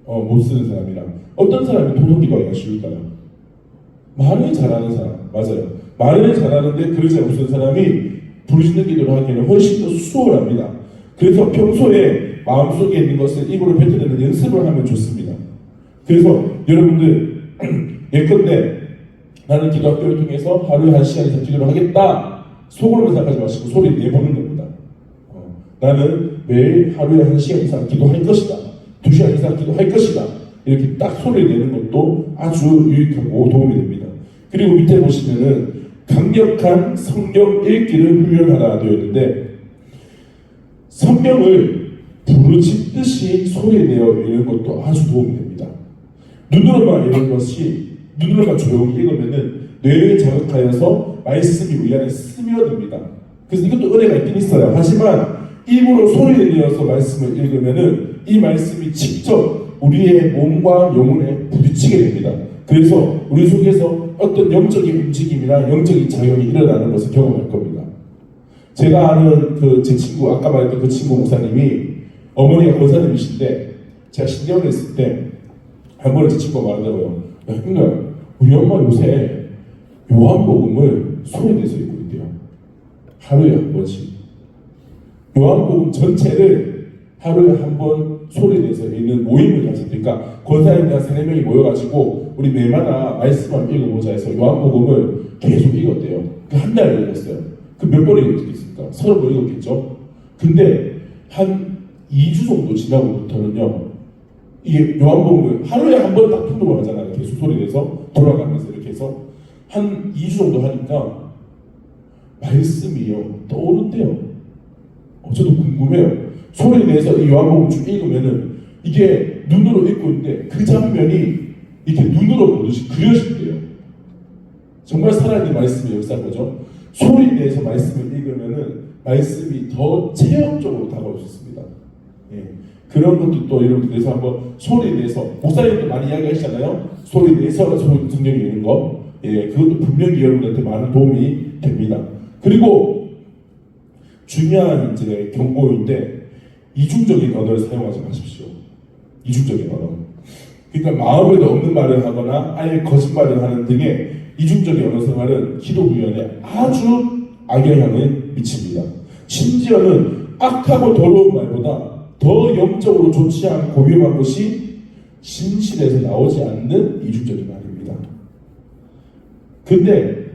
못 쓰는 사람이랑 어떤 사람이 도덕기도하기가 쉬울까요? 말을 잘하는 사람, 맞아요. 말을 잘하는데 글을 잘 못 쓰는 사람이 부르짖는 기도를 하기에는 훨씬 더 수월합니다. 그래서 평소에 마음속에 있는 것을 입으로 뱉어내는 연습을 하면 좋습니다. 그래서 여러분들 예컨대 나는 기도학교를 통해서 하루에 1시간 이상 기도를 하겠다 속으로만 생각하지 마시고 소리 내보는 겁니다. 나는 매일 하루에 1시간 이상 기도할 것이다, 2시간 이상 기도할 것이다, 이렇게 딱 소리를 내는 것도 아주 유익하고 도움이 됩니다. 그리고 밑에 보시면은 강력한 성경 읽기를 훈련하라 되어 있는데, 성경을 부르짖듯이 소리내어 읽는 것도 아주 도움이 됩니다. 눈으로만 읽는 것이, 눈으로만 조용히 읽으면은 뇌를 자극하여서 말씀이 우리 안에 스며듭니다. 그래서 이것도 은혜가 있긴 있어요. 하지만 입으로 소리를 내어서 말씀을 읽으면은 이 말씀이 직접 우리의 몸과 영혼에 부딪히게 됩니다. 그래서 우리 속에서 어떤 영적인 움직임이나 영적인 작용이 일어나는 것을 경험할 겁니다. 제가 아는 제 친구, 아까 말했던 그 친구 목사님이 어머니가 권사님이신데, 제가 신경을 했을 때 한 번에 제 친구가 말하더라고요. 야, 형님, 우리 엄마 요새 요한복음을 소리내서 읽고 있대요. 하루에 한 번씩. 요한복음 전체를 하루에 한 번 소리내서 읽는 모임을 가졌대요. 그러니까 권사님들 한 3-4명이 모여가지고 우리 매마다 말씀만 읽어보자 해서 요한복음을 계속 읽었대요. 한 달을 읽었어요. 그 몇 번 읽었겠습니까? 30번 읽었겠죠? 근데 한 2주 정도 지나고부터는요, 이게 요한복음을 하루에 한 번 딱 통독을 하잖아요. 계속 소리내서 돌아가면서 이렇게 해서 한 2주 정도 하니까 말씀이요 떠오른대요. 저도 궁금해요. 소리내서 이 요한복음 쭉 읽으면은 이게 눈으로 읽고 있는데 그 장면이 이렇게 눈으로 보듯이 그려진대요. 정말 살아있는 말씀의 역사인 거죠. 소리내서 말씀을 읽으면은 말씀이 더 체험적으로 다가올 수 있습니다. 그런 것도 또 여러분들 그래서 한번 소리내서, 목사님도 많이 이야기하시잖아요. 소리내서 성경 읽는 거, 그것도 분명히 여러분한테 많은 도움이 됩니다. 그리고 중요한 이제 경고인데, 이중적인 언어를 사용하지 마십시오. 이중적인 언어. 그러니까 마음에도 없는 말을 하거나 아예 거짓말을 하는 등의 이중적인 언어 생활은 기도 훈련에 아주 악영향을 미칩니다. 심지어는 악하고 더러운 말보다 더 영적으로 좋지 않고 위험한 것이 진실에서 나오지 않는 이중적인 말입니다. 근데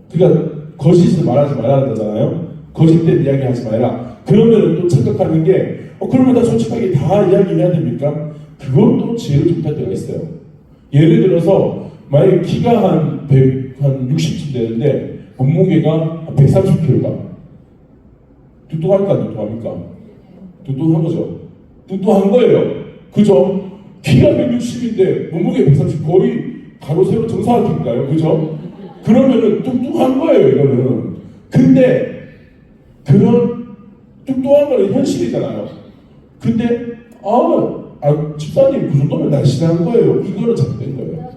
그러니까 거짓을 말하지 말라는 거잖아요. 거짓된 이야기 하지 말라. 그러면 또 착각하는 게 그러면 다 솔직하게 다 이야기해야 됩니까? 그것도 지혜를 좀 탈 때가 있어요. 예를 들어서 만약에 키가 한 60쯤 되는데 몸무게가 한 130kg다. 뚱뚱합니까? 뚱뚱합니까? 뚱뚱한 거죠. 뚱뚱한 거예요. 그죠? 키가 160인데 몸무게 130, 거의 가로 세로 정사각인가요? 그죠? 그러면은 뚱뚱한 거예요, 이거는. 근데 그런 뚱뚱한 거는 현실이잖아요. 근데 집사님 그 정도면 날씬한 거예요. 이거는 잘못된 거예요.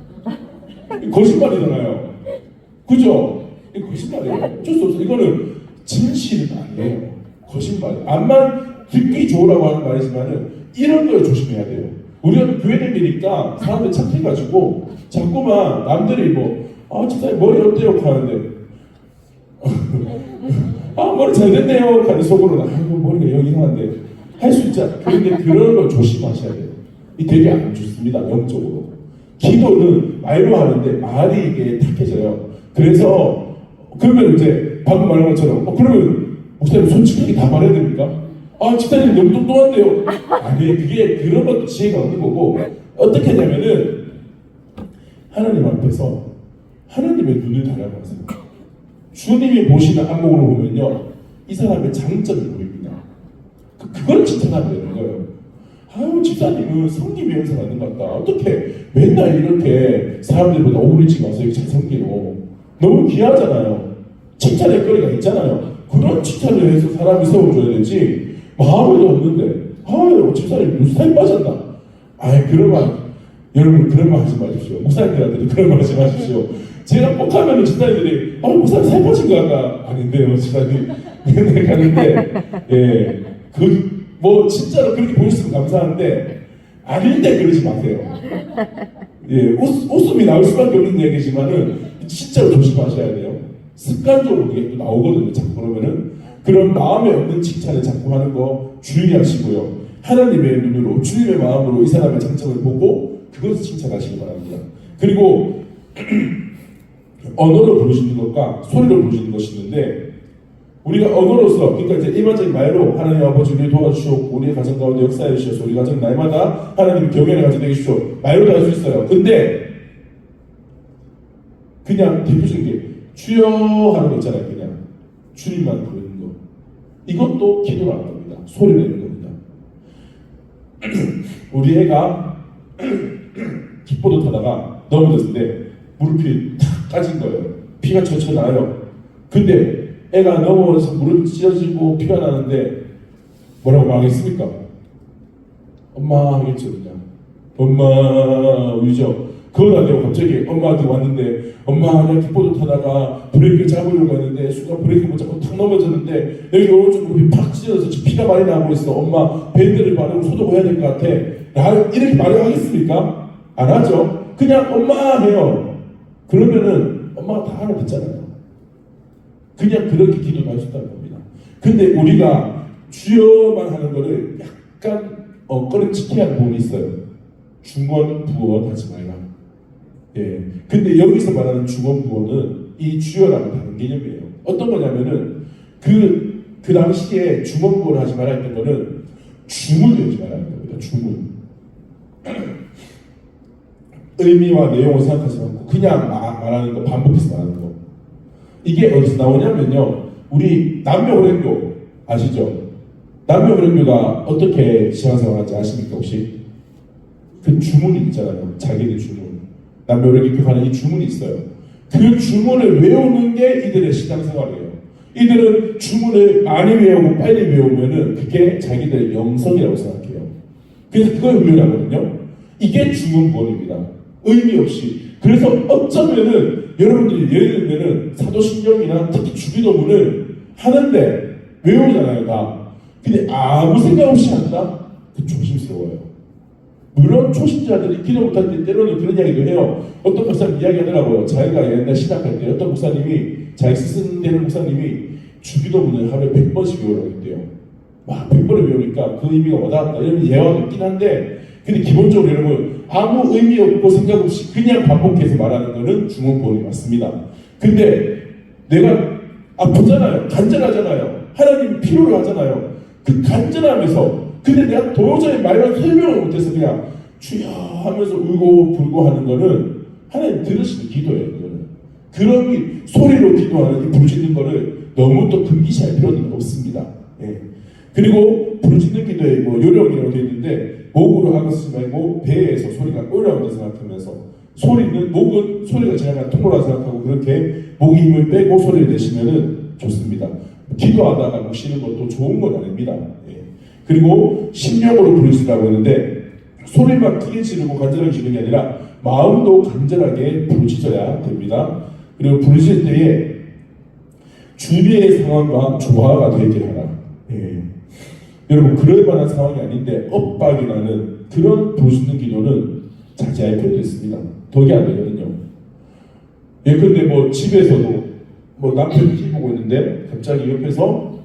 거짓말이잖아요. 그죠? 거짓말이에요. 어쩔 수 없어요. 이거는 진실은 아니에요. 거짓말. 암만 듣기 좋으라고 하는 말이지만은 이런 걸 조심해야 돼요. 우리가 교회 다니니까 사람들 착해가지고 자꾸만 남들이 집사님 머리 어때요? 하는데 머리 잘 됐네요. 하는 속으로는 머리가 여기 이상한데 할 수 있잖아. 그런데 그런 걸 조심하셔야 돼요. 이 되게 안 좋습니다. 영적으로. 기도는 말로 하는데 말이 이게 탁해져요. 그래서 그러면 이제 방금 말한 것처럼 그러면 목사님 솔직하게 다 말해야 됩니까? 집사님 너무 뚱뚱한데요. 아니 그게 그런 것도 지혜가 없는 거고 어떻게 되냐면은 하나님 앞에서 하나님의 눈을 달아보세요. 주님이 보시는 안목으로 보면요, 이 사람의 장점이 보입니다. 그걸 칭찬하면 되는 거예요. 아유, 집사님은 성김이 연상 하는 것 같다. 어떻게 맨날 이렇게 사람들보다 오르지 마서 이렇게 잘 섬기노. 너무 귀하잖아요. 칭찬의 거리가 있잖아요. 그런 칭찬을 해서 사람이 세워줘야 되지. 마음에도 없는데, 아유, 집사님 무슨 살이 빠졌나? 아이, 그런 말, 여러분 그런 말 하지 마십시오. 목사님들한테도 그런 말 하지 마십시오. 제가 꼭 하면 집사님들이 목사님 살 빠진 거 같다. 아닌데요, 집사님. 맨날 가는데, 예, 뭐 진짜로 그렇게 보셨으면 감사한데 아닌데 그러지 마세요. 예, 웃음이 나올 수밖에 없는 얘기지만은 진짜로 조심하셔야 돼요. 습관적으로 그게 또 나오거든요. 자꾸 그러면은 그런 마음에 없는 칭찬을 자꾸 하는 거 주의하시고요. 하나님의 눈으로 주님의 마음으로 이 사람의 장점을 보고 그것을 칭찬하시기 바랍니다. 그리고 언어로 부르시는 것과 소리로 부르시는 것이 있는데, 우리가 언어로서, 그러니까 이제 일반적인 말로 하나님 아버지 우리 도와주시옵고 우리의 가정 가운데 역사해 주셔서 우리 가정 날마다 하나님 경외를 가지게 해주시오, 말로도 할 수 있어요. 근데 그냥 대표적인 게 주여 하는 거 있잖아요. 그냥 주님만 부르는 거, 이것도 기도라는 겁니다. 소리 내는 겁니다. 우리 애가 킥보드 타다가 넘어졌는데 무릎이 탁 까진 거예요. 피가 철철 나요. 근데 애가 넘어져서 무릎 찢어지고 피가 나는데 뭐라고 말하겠습니까? 엄마 하겠죠. 그냥 엄마 울죠. 그러다 내가 갑자기 엄마한테 왔는데, 엄마 내가 킥보드 타다가 브레이크를 잡으려고 했는데 순간 브레이크 못 잡고 탁 넘어졌는데 여기 오른쪽 무릎이 팍 찢어져서 피가 많이 나고 있어. 엄마 밴드를 바르고 소독해야 될 것 같아. 이렇게 말을 하겠습니까? 안 하죠. 그냥 엄마 해요. 그러면은 엄마가 다 알아듣잖아요. 그냥 그렇게 기도를 할 수 있다는 겁니다. 근데 우리가 주여만 하는 거를 약간 꺼림칙해 하는 부분이 있어요. 중원, 부원 하지 말라. 예. 근데 여기서 말하는 중원, 부원은 이 주여라는 다른 개념이에요. 어떤 거냐면은 그 당시에 중원, 부원을 하지 말라 했던 거는 주문을 하지 말라 했던 겁니다. 주문. 의미와 내용을 생각하지 않고 그냥 말하는 거, 반복해서 말하는 거. 이게 어디서 나오냐면요, 우리 남녀호랭교 아시죠? 남녀호랭교가 어떻게 신앙생활하는지 아십니까 혹시? 그 주문이 있잖아요. 자기의 주문. 남녀호랭교 하는 이 주문이 있어요. 그 주문을 외우는 게 이들의 신앙생활이에요. 이들은 주문을 많이 외우고 빨리 외우면은 그게 자기들의 영성이라고 생각해요. 그래서 그걸 훈련하거든요. 이게 주문본입니다. 의미 없이. 그래서 어쩌면은 여러분들이 예를 들면은 사도신경이나 특히 주기도문을 하는데 외우잖아요, 다. 근데 아무 생각 없이 한다? 그 조심스러워요. 물론 초신자들이 기도 못할 때 때로는 그런 이야기도 해요. 어떤 목사님 이야기하더라고요. 자기가 옛날 신학할 때 어떤 목사님이, 자기 스승 되는 목사님이 주기도문을 하루에 100번씩 외우라고 했대요. 막 100번을 외우니까 그 의미가 와닿았다 이런 예화가 있긴 한데, 근데 기본적으로 여러분 아무 의미 없고 생각 없이 그냥 반복해서 말하는 거는 중원본이 맞습니다. 근데 내가 아프잖아요. 간절하잖아요. 하나님 필요로 하잖아요. 그 간절함에서, 근데 내가 도저히 말로 설명을 못해서 그냥 주여 하면서 울고 불고 하는 거는 하나님 들으시는 기도예요. 그거는. 그런 소리로 기도하는 이 부르짖는 거를 너무 또 금기시할 필요는 없습니다. 예. 그리고 부르짖는 기도에 뭐 요령이라고 되어 있는데, 목으로 하고 쓰지 말고 배에서 소리가 올라온다 생각하면서, 소리는, 목은 소리가 지나가는 통로라 생각하고 그렇게 목에 힘을 빼고 소리를 내시면은 좋습니다. 기도하다가 목 쉬는 것도 좋은 건 아닙니다. 예. 그리고 심령으로 부르짖으라고 했는데, 소리만 크게 지르고 간절하게 지르는 게 아니라 마음도 간절하게 부르짖어야 됩니다. 그리고 부르짖을 때에 주변의 상황과 조화가 되게 하라. 예. 여러분 그럴 만한 상황이 아닌데 엇박이 나는 그런 부르짖는 기도는 자제할 필요도 있습니다. 덕이 안 되거든요. 예, 근데 뭐 집에서도 뭐 남편이 TV 보고 있는데 갑자기 옆에서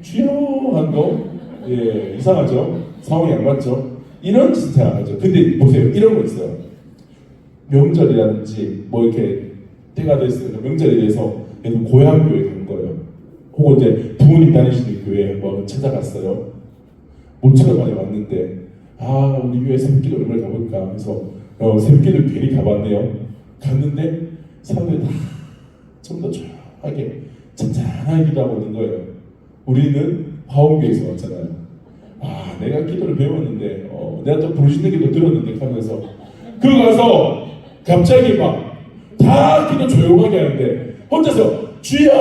주여 한 거, 예, 이상하죠? 상황이 안 맞죠? 이런 짓을 잘 안 하죠. 근데 보세요, 이런 거 있어요. 명절이라든지 뭐 이렇게 때가 됐으면 명절에 대해서 고향교회 간 거예요. 혹은 이제 부모님 다니시는 교회에 한번 찾아갔어요. 모처럼 많이 왔는데 아 우리 교회 새벽기도 오랜만에 가볼까 해서 새벽기도 괜히 가봤네요. 갔는데 사람들이 다 좀 더 조용하게 잔잔하게 기도하고 있는 거예요. 우리는 화원교에서 왔잖아요. 아 내가 기도를 배웠는데 내가 또 부르시는 기도 들었는데 하면서 그거 가서 갑자기 막 다 기도 조용하게 하는데 혼자서 주여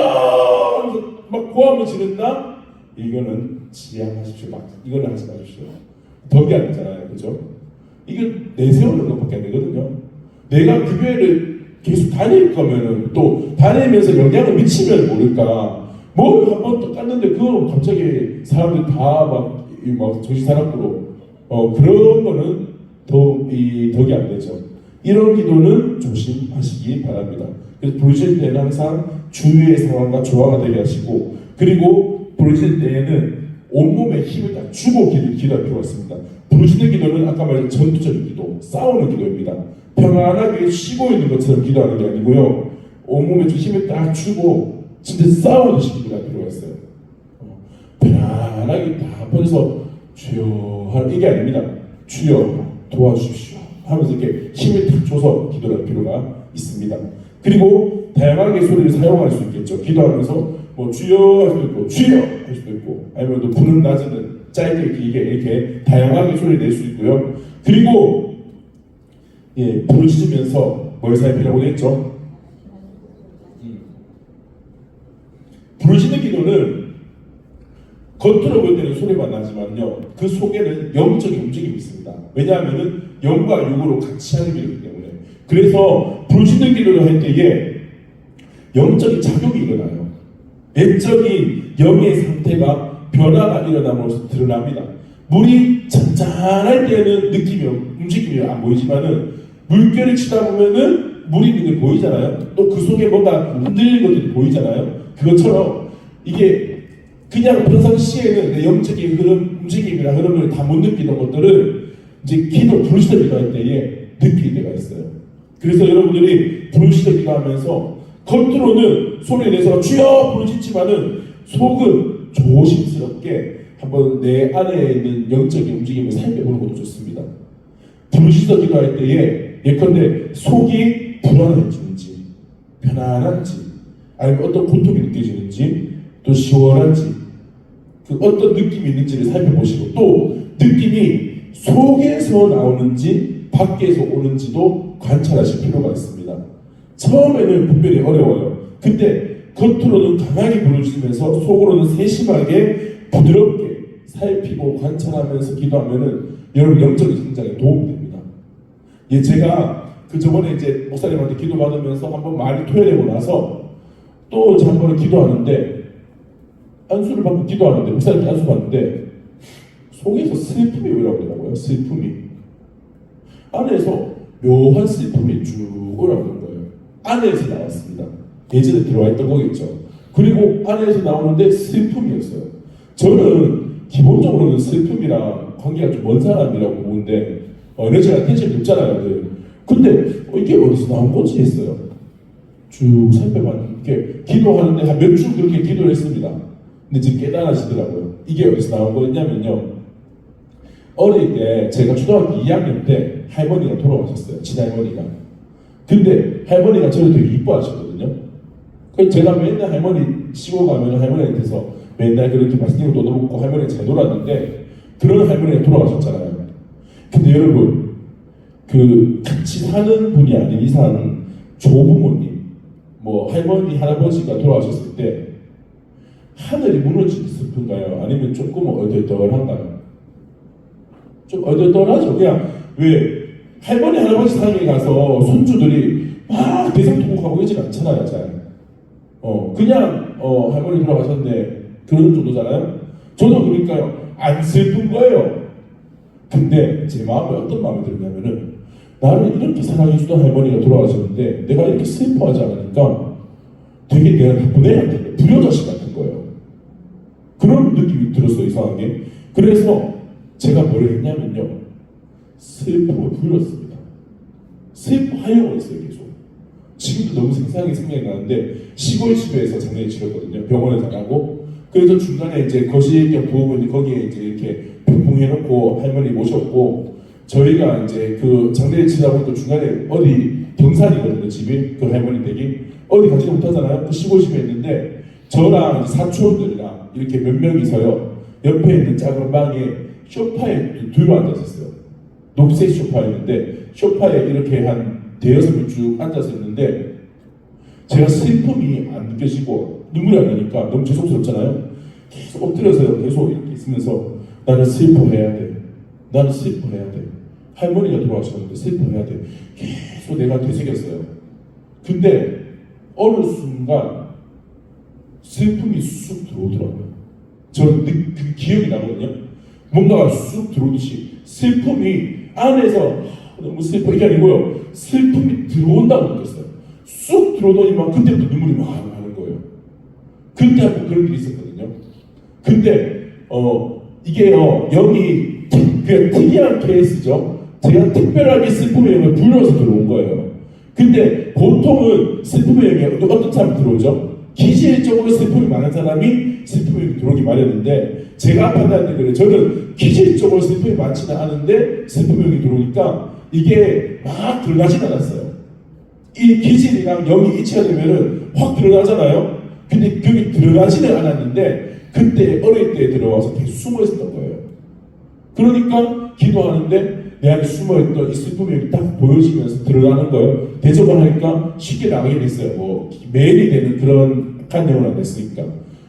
막 고함을 지른다? 이거는 지양하십시오. 막 이거는 하지 마십시오. 덕이 안 되잖아요. 그죠? 이게 내세우는 것밖에 안 되거든요. 내가 그 교회를 계속 다닐 거면은 또 다니면서 영향을 미치면 모를까. 뭘 한 번 또 깠는데 그거 갑자기 사람들 다 막 정신 사납고로 그런 거는 덕이 안 되죠. 이런 기도는 조심하시기 바랍니다. 그래서 부르실 때는 항상 주위의 상황과 조화가 되게 하시고 그리고 부르실 때에는 온몸에 힘을 다 주고 기도할 필요가 있습니다. 부르시는 기도는 아까 말한 전투적인 기도, 싸우는 기도입니다. 평안하게 쉬고 있는 것처럼 기도하는 게 아니고요. 온몸에 좀 힘을 딱 주고 진짜 싸우듯이 기도할 필요가 있어요. 편안하게 다 퍼져서 주여 이게 아닙니다. 주여 도와주십시오 하면서 이렇게 힘을 탁 줘서 기도할 필요가 있습니다. 그리고 다양하게 소리를 사용할 수 있겠죠. 기도하면서 뭐 주여 할 수도 있고 주여 할 수도 있고 아니면 또 부는 낮에는 짧게 길게 이렇게 다양하게 소리 낼 수 있고요. 그리고 부르짖으면서 뭘 살피라고 했죠? 부르짖는 기도는 겉으로 볼 때는 소리만 나지만요 그 속에는 영적인 움직임이 있습니다. 왜냐하면 영과 육으로 같이 하는 기도이기 때문에. 그래서 부르짖는 기도를 할 때에 영적인 작용이 일어나요. 내적인 영의 상태가 변화가 일어남으로써 드러납니다. 물이 잔잔할 때는 느낌이 움직임이 안 보이지만은 물결을 치다 보면은 물이 있는 게 보이잖아요. 또 그 속에 뭔가 흔들리는 것들이 보이잖아요. 그것처럼 이게 그냥 평상시에는 내 영적인 그런 움직임이나 흐름을 다 못 느끼던 것들을 이제 부르시던 기도할 때에 느낄 때가 있어요. 그래서 여러분들이 부르시던 기도하면서 겉으로는 소리 내서 주여 부르짖지만은 속은 조심스럽게 한번 내 안에 있는 영적인 움직임을 살펴보는 것도 좋습니다. 부르시던 기도할 때에 예컨대 속이 불안해지는지 편안한지 아니면 어떤 고통이 느껴지는지 또 시원한지 그 어떤 느낌이 있는지를 살펴보시고 또 느낌이 속에서 나오는지 밖에서 오는지도 관찰하실 필요가 있습니다. 처음에는 분별이 어려워요. 근데 겉으로는 강하게 부르시면서 속으로는 세심하게 부드럽게 살피고 관찰하면서 기도하면은 여러분 영적인 성장에 도움이 됩니다. 제가 저번에 이제 목사님한테 기도 받으면서 한번 많이 토해내고 나서 또 한 번은 기도하는데 안수를 받고 기도하는데 목사님께 안수 받는데 속에서 슬픔이 올라오더라고요. 슬픔이 안에서 묘한 슬픔이 쭉 올라오는 거예요. 안에서 나왔습니다. 예전에 들어와 있던 거겠죠. 그리고 안에서 나오는데 슬픔이었어요. 저는 기본적으로는 슬픔이랑 관계가 좀 먼 사람이라고 보는데 에너지가 텐션이 높잖아요. 근데 이게 어디서 나온 거지 했어요. 쭉 살펴봤는데 기도하는데 한 몇 주 그렇게 기도를 했습니다. 근데 지금 깨달아지더라고요. 이게 어디서 나온 거였냐면요. 어릴 때 제가 초등학교 2학년 때 할머니가 돌아가셨어요. 친할머니가. 근데 할머니가 저를 되게 이뻐하셨거든요. 그래서 제가 맨날 할머니 시골 가면 할머니한테서 맨날 그렇게 맛있는 거 얻어먹고 할머니가 잘 놀았는데 그런 할머니가 돌아가셨잖아요. 근데 여러분 같이 사는 분이 아닌 이상 조부모님 할머니 할아버지가 돌아가셨을 때 하늘이 무너지기 슬픈가요? 아니면 조금 얼떨떨한가요? 좀 얼떨떨하죠. 그냥 왜 할머니 할아버지 상에 가서 손주들이 막 대성통곡하고 이러진 않잖아요. 잘. 그냥 할머니 돌아가셨네 그런 정도잖아요. 저도 그러니까요 안 슬픈 거예요. 근데 제 마음에 어떤 마음이 들냐면은 나를 이렇게 사랑해주던 할머니가 돌아가셨는데 내가 이렇게 슬퍼하지 않으니까 되게 내가 나쁜 애 같은 불효자식 같은 거예요. 그런 느낌이 들었어요. 이상하게. 그래서 제가 뭘 했냐면요 슬픔을 불렀습니다. 슬퍼하려고 했어요. 계속. 지금도 너무 생생하게 생각이 나는데 시골 집에서 장례를 치렀거든요. 병원에서 가고 그래서 중간에 이제 거실 겸 부엌을 거기에 이제 이렇게 병풍 개봉해놓고 할머니 모셨고 저희가 이제 그 장례를 치다 보니까 중간에 어디 경산이거든요. 집이 그 할머니 댁이 어디 가지도 못하잖아요. 그 시골 집에 있는데 저랑 이제 사촌들이랑 이렇게 몇 명이서요. 옆에 있는 작은 방에 소파에 둘러 앉았었어요. 녹색 소파였는데 소파에 이렇게 한 대여섯 명 쭉 앉아서 있는데 제가 슬픔이 안 느껴지고 눈물이 안 나니까 너무 죄송스럽잖아요. 계속 엎드려서 계속 이렇게 있으면서 나는 슬퍼해야 돼. 나는 슬퍼해야 돼. 할머니가 돌아가셨는데 슬퍼해야 돼. 계속 내가 되새겼어요. 근데 어느 순간 슬픔이 쑥 들어오더라고요. 저는 그 기억이 나거든요. 뭔가가 쑥 들어오듯이 슬픔이 안에서 너무 슬퍼 이게 아니고요. 슬픔이 들어온다고 느꼈어요. 쑥 들어오더니만 그때부터 눈물이 막 나는 거예요. 그때 한번 그런 일이 있었거든요. 근데 이게요 영이 그냥 특이한 케이스죠. 제가 특별하게 슬픔의 영을 불러서 들어온 거예요. 근데 보통은 슬픔의 영이 어떤 사람 들어오죠? 기질적으로 슬픔이 많은 사람이 슬픔의 영이 들어오기 마련인데 제가 판단할 때 그래요. 저는 기질적으로 슬픔이 많지는 않은데 슬픔의 영이 들어오니까 이게 막 드러나지는 않았어요. 이 기질이랑 영이 일치가 되면은 확 드러나잖아요. 근데 그게 드러나지는 않았는데 그때 어릴 때 들어와서 계속 숨어 있었던 거예요. 그러니까 기도하는데 내 안에 숨어있던 이 슬픔이 딱 보여지면서 드러나는 거예요. 대접을 하니까 쉽게 나가게 됐어요. 뭐 매일이 되는 그런 악한 영은 안 됐으니까.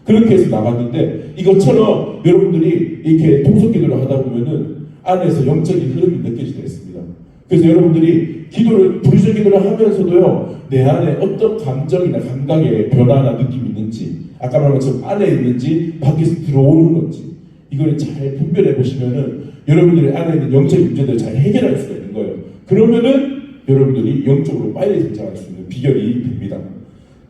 그렇게 해서 나갔는데 이것처럼 여러분들이 이렇게 통속기도를 하다 보면은 안에서 영적인 흐름이 느껴지게 됐습니다. 그래서 여러분들이 기도를 부르짖는 기도를 하면서도요 내 안에 어떤 감정이나 감각의 변화나 느낌이 있는지 아까 말한 것처럼 안에 있는지 밖에서 들어오는 건지 이걸 잘 분별해 보시면은 여러분들의 안에 있는 영적인 문제들을 잘 해결할 수가 있는 거예요. 그러면은 여러분들이 영적으로 빨리成長할 수 있는 비결이 됩니다.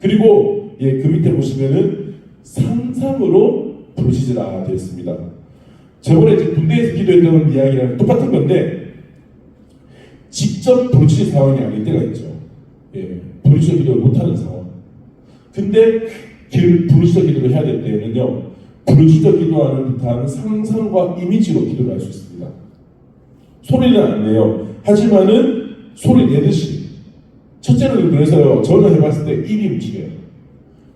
그리고 그 밑에 보시면은 상상으로 부르짖으라 되어 있습니다. 저번에 이제 군대에서 기도했던 이야기랑 똑같은 건데 직접 부르짖을 상황이 아닐 때가 있죠. 부르짖어 기도를 못하는 상황. 근데 부르짖어 기도를 해야 될 때에는요 부르짖어 기도하는 듯한 상상과 이미지로 기도를 할 수 있습니다. 소리는 안 내요. 하지만은 소리 내듯이. 첫째는 그래서요 저는 해봤을 때 입이 움직여요.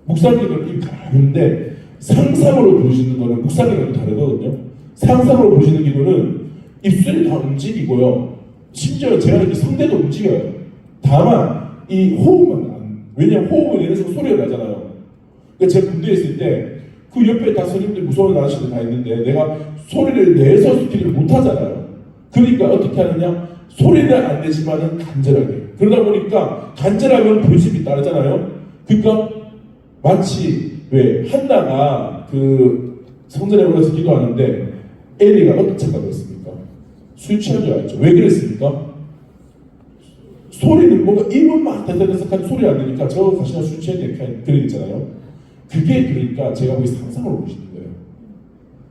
묵상기도는 입이 가는데 상상으로 부르짖는 거는 묵상기도는 다르거든요. 상상으로 부르짖는 기도는 입술이 다 움직이고요. 심지어 제가 이렇게 성대도 움직여요. 다만 이 호흡만 안. 왜냐면 호흡을 내는 순간 소리가 나잖아요. 그러니까 제가 군대에 있을 때 그 옆에 다 선생님들 무서운 아저씨들 다 있는데 내가 소리를 내서 기도를 못 하잖아요. 그러니까 어떻게 하느냐? 소리는 안 내지만은 간절하게. 그러다 보니까 간절하면 부르짖음이 따르잖아요. 그러니까 마치 왜 한나가 그 성전에 올라서 기도하는데 엘리가 어떤 착각을 했습니까? 술 취한 줄 알죠. 왜 그랬습니까? 소리는 뭔가 입은 막 대대대석한 소리 안 내니까 저 가시나 술 취했네 그런 있잖아요. 그게 그러니까 제가 거기 상상으로 보시는 거예요.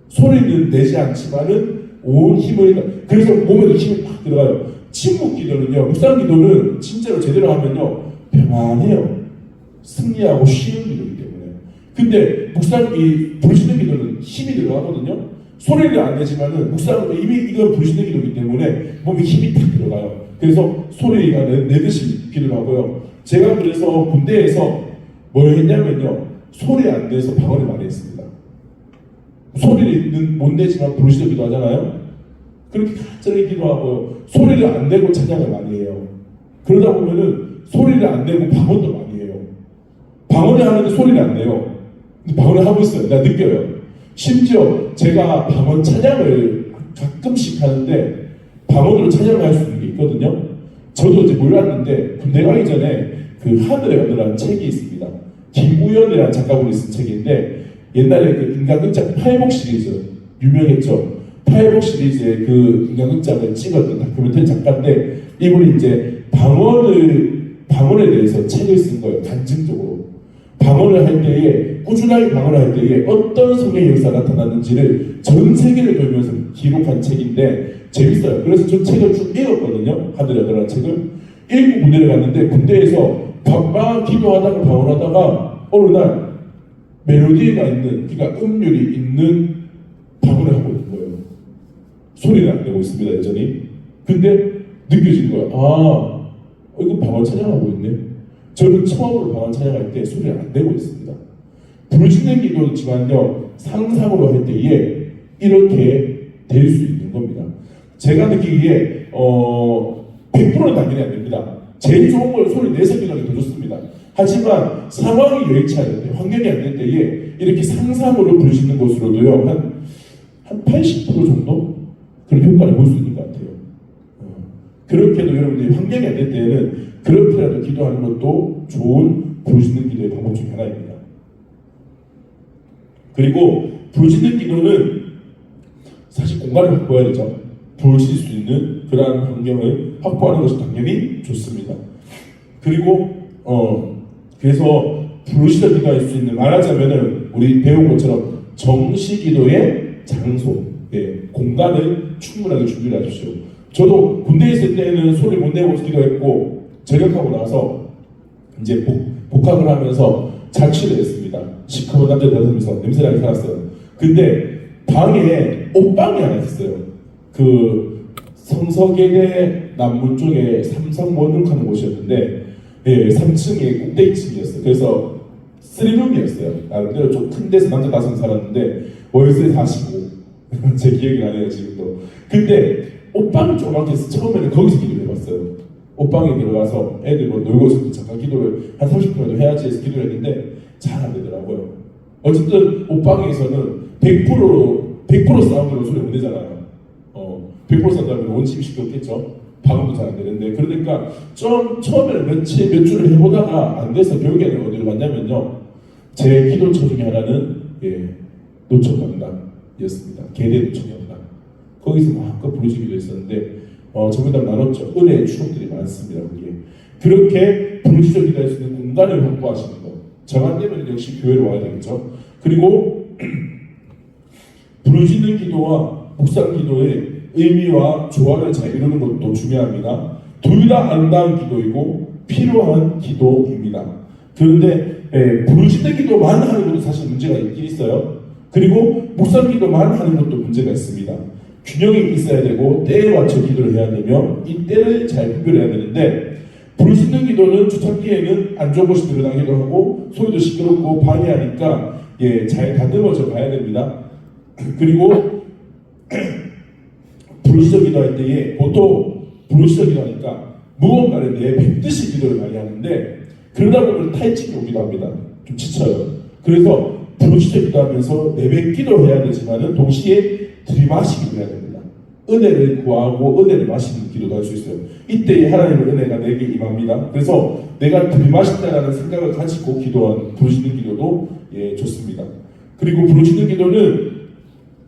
소리는 내지 않지만은 온 힘을 그래서 몸에도 힘이 팍 들어가요. 침묵 기도는요, 묵상 기도는 진짜로 제대로 하면요 평안해요. 승리하고 쉬는 기도이기 때문에. 근데 묵상이 부르짖는 기도는 힘이 들어가거든요. 소리를 안 내지만은 묵상 이미 이건 부르짖는 기도이기 때문에 몸에 힘이 탁 들어가요. 그래서 소리가 내듯이 기도를 하고요. 제가 그래서 군대에서 뭘 했냐면요. 소리 안 내서 방언을 많이 했습니다. 소리는 못 내지만 부르짖어 기도하잖아요. 그렇게 간절히 기도하고요. 소리를 안 내고 찬양을 많이 해요. 그러다 보면은 소리를 안 내고 방언도 많이 해요. 방언을 하는데 소리를 안 내요. 근데 방언을 하고 있어요. 내가 느껴요. 심지어 제가 방언 찬양을 가끔씩 하는데 방언으로 찬양을 할 수 있는 게 있거든요. 저도 이제 몰랐는데 군대 가기 전에 그 하늘의 언어라는 책이 있습니다. 김우현이라는 작가분이 쓴 책인데 옛날에 그 인간극장 팔복 시리즈 유명했죠. 팔복 시리즈의 그 인간극장을 찍었던 다큐멘터리 작가인데 이분이 이제 방언에 대해서 책을 쓴 거예요. 간증적으로 방언을 할 때에 꾸준하게 방언을 할 때에 어떤 성의 역사가 나타났는지를 전 세계를 돌면서 기록한 책인데 재밌어요. 그래서 저 책을 쭉 읽었거든요. 하늘의 언어라는 책을 읽고 군대를 갔는데 군대에서 막 기도하다가 방언하다가 어느 날 멜로디가 있는 그러니까 음률이 있는 방언을 하고 있는 거예요. 소리를 안 내고 있습니다, 여전히. 근데 느껴지는 거야. 이거 방언 찬양하고 있네. 저는 처음으로 방언 찬양할 때 소리를 안 내고 있습니다. 부르짖는 기도지만요, 상상으로 할 때에 이렇게 될 수 있는 겁니다. 제가 느끼기에 100%는 당연히 안 됩니다. 제일 좋은 걸 소리 내서 기도하는 게 더 좋습니다. 하지만 상황이 여의치 않을 때, 환경이 안 될 때에 이렇게 상상으로 부르짖는 것으로도요, 한 80% 정도 그런 효과를 볼 수 있는 것 같아요. 그렇게도 여러분들이 환경이 안 될 때에는 그렇게라도 기도하는 것도 좋은 부르짖는 기도의 방법 중에 하나입니다. 그리고 부르짖는 기도는 사실 공간을 확보해야 되죠. 부르짖을 수 있는 그러한 환경을 확보하는 것이 당연히 좋습니다. 그리고 그래서 부르짖어 기도할 수 있는, 말하자면은 우리 배운 것처럼 정시기도의 장소, 공간을 충분하게 준비를 하십시오. 저도 군대에 있을 때는 소리 못 내고 기도했고, 전역하고 나서 이제 복학을 하면서 자취를 했습니다. 시커먼 남자 다니면서 냄새나게 살았어요. 근데 방에 옷방이 하나 있었어요. 그 성서계대 남문 쪽에 삼성원룸하는 곳이었는데, 3층에 꼭대기층이었어요. 그래서 3룸이었어요. 나름대로 좀 큰 데서 남자 5명 살았는데 월세 45. 제 기억이 나네요, 지금도. 근데 옷방이 조그맣게 해서 처음에는 거기서 기도를 해봤어요. 옷방에 들어가서 애들 뭐 놀고 있을 때 잠깐 기도를 한 30분이라도 해야지 해서 기도를 했는데 잘 안 되더라고요. 어쨌든 옷방에서는 100% 사운드로 소리 못 내잖아요. 100% 사운드면 원심이 시끄럽겠죠. 방음도 잘 안 되는데, 그러니까 좀 처음에는 몇 주를 해보다가 안 돼서 결국에는 어디로 갔냐면요, 제 기도처 중에 하나는 노천강당이었습니다. 계대 노천강당. 거기서 마음껏 부르짖기도 했었는데 저번에 나눴죠. 은혜의 추억들이 많습니다. 거기에. 그렇게 부르짖어 기도할 수 있는 공간을 확보하시는 것. 저만 되면 역시 교회로 와야 되겠죠. 그리고 부르짖는 기도와 묵상 기도의 의미와 조화를 잘 이루는 것도 중요합니다. 둘 다 아름다운 기도이고 필요한 기도입니다. 그런데 부르짖는 기도만 하는 것도 사실 문제가 있긴 있어요. 그리고 묵상 기도만 하는 것도 문제가 있습니다. 균형이 있어야 되고 때에 맞춰 기도를 해야 되며 이 때를 잘 분별해야 되는데, 부르짖는 기도는 초창기에는 안 좋은 것이 드러나기도 하고 소리도 시끄럽고 방해하니까 잘 다듬어져 봐야 됩니다. 그리고 부르짖어 기도할 때에 보통 부르짖어 기도하니까 무언가를 내뱉듯이 기도를 많이 하는데, 그러다 보면 탈진이 오기도 합니다. 좀 지쳐요. 그래서 부르짖어 기도하면서 내뱉기도 해야 되지만은 동시에 들이마시기도 해야 됩니다. 은혜를 구하고 은혜를 마시는 기도도 할 수 있어요. 이때 하나님의 은혜가 내게 임합니다. 그래서 내가 들이마신다라는 생각을 가지고 기도한 부르짖는 기도도 좋습니다. 그리고 부르짖는 기도는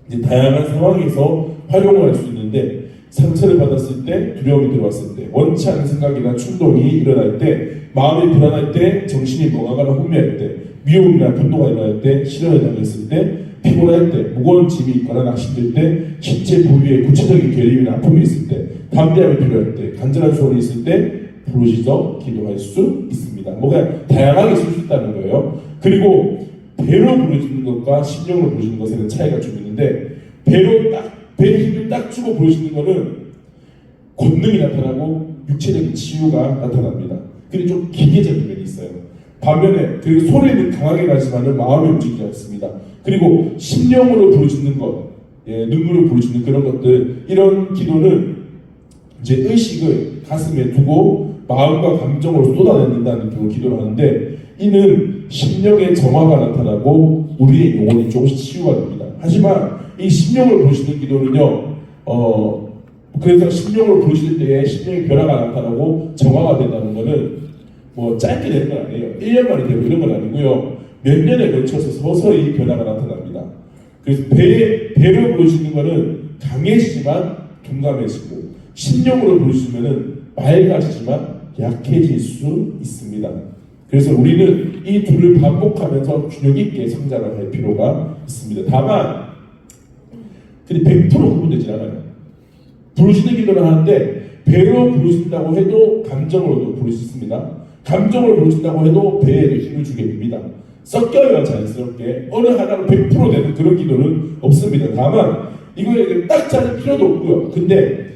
이제 다양한 상황에서 활용을 할 수 있는데, 상처를 받았을 때, 두려움이 들어왔을 때, 원치 않은 생각이나 충동이 일어날 때, 마음이 불안할 때, 정신이 멍하거나 혼미할 때, 미움이나 분노가 일어날 때, 실현을 당했을 때, 피곤할 때, 무거운 짐이 있거나 낙심될 때, 신체 부위에 구체적인 괴림이나 아픔이 있을 때, 담대함이 필요할 때, 간절한 소원이 있을 때 부르짖어 기도할 수 있습니다. 뭐가 다양하게 쓸 수 있다는 거예요. 그리고 배로 부르짖는 것과 심령으로 부르짖는 것에는 차이가 좀 있는데, 배에 힘을 딱 주고 부르짖는 것은 권능이 나타나고 육체적인 치유가 나타납니다. 근데 좀 기계적인 면이 있어요. 반면에 그 소리는 강하게 나지만은 마음이 움직이지 않습니다. 그리고 심령으로 부르짖는 것, 눈물을 부르짖는 그런 것들, 이런 기도는 이제 의식을 가슴에 두고 마음과 감정으로 쏟아낸다는 그런 기도를 하는데, 이는 심령의 정화가 나타나고 우리의 영혼이 조금씩 치유가 됩니다. 하지만 이 심령을 부르짖는 기도는요, 그래서 심령을 부르짖을 때에 심령의 변화가 나타나고 정화가 된다는 것은 뭐 짧게 되는 건 아니에요. 1년 만에 되고 이런 건 아니고요. 몇 년에 걸쳐서 서서히 변화가 나타납니다. 그래서 배로 부르짖는 것은 강해지지만 둔감해지고, 심령으로 부르짖으면 맑아지지만 약해질 수 있습니다. 그래서 우리는 이 둘을 반복하면서 균형 있게 성장을 할 필요가 있습니다. 다만 근데 100% 구분되지 않아요. 부르짖는 기도를 하는데 배로 부르짖는다고 해도 감정으로도 부를 수 있습니다. 감정으로 부르짖는다고 해도 배에도 힘을 주게 됩니다. 섞여요. 자연스럽게 어느 하나로 100% 되는 그런 기도는 없습니다. 다만 이거에 딱 짜는 필요도 없고요. 근데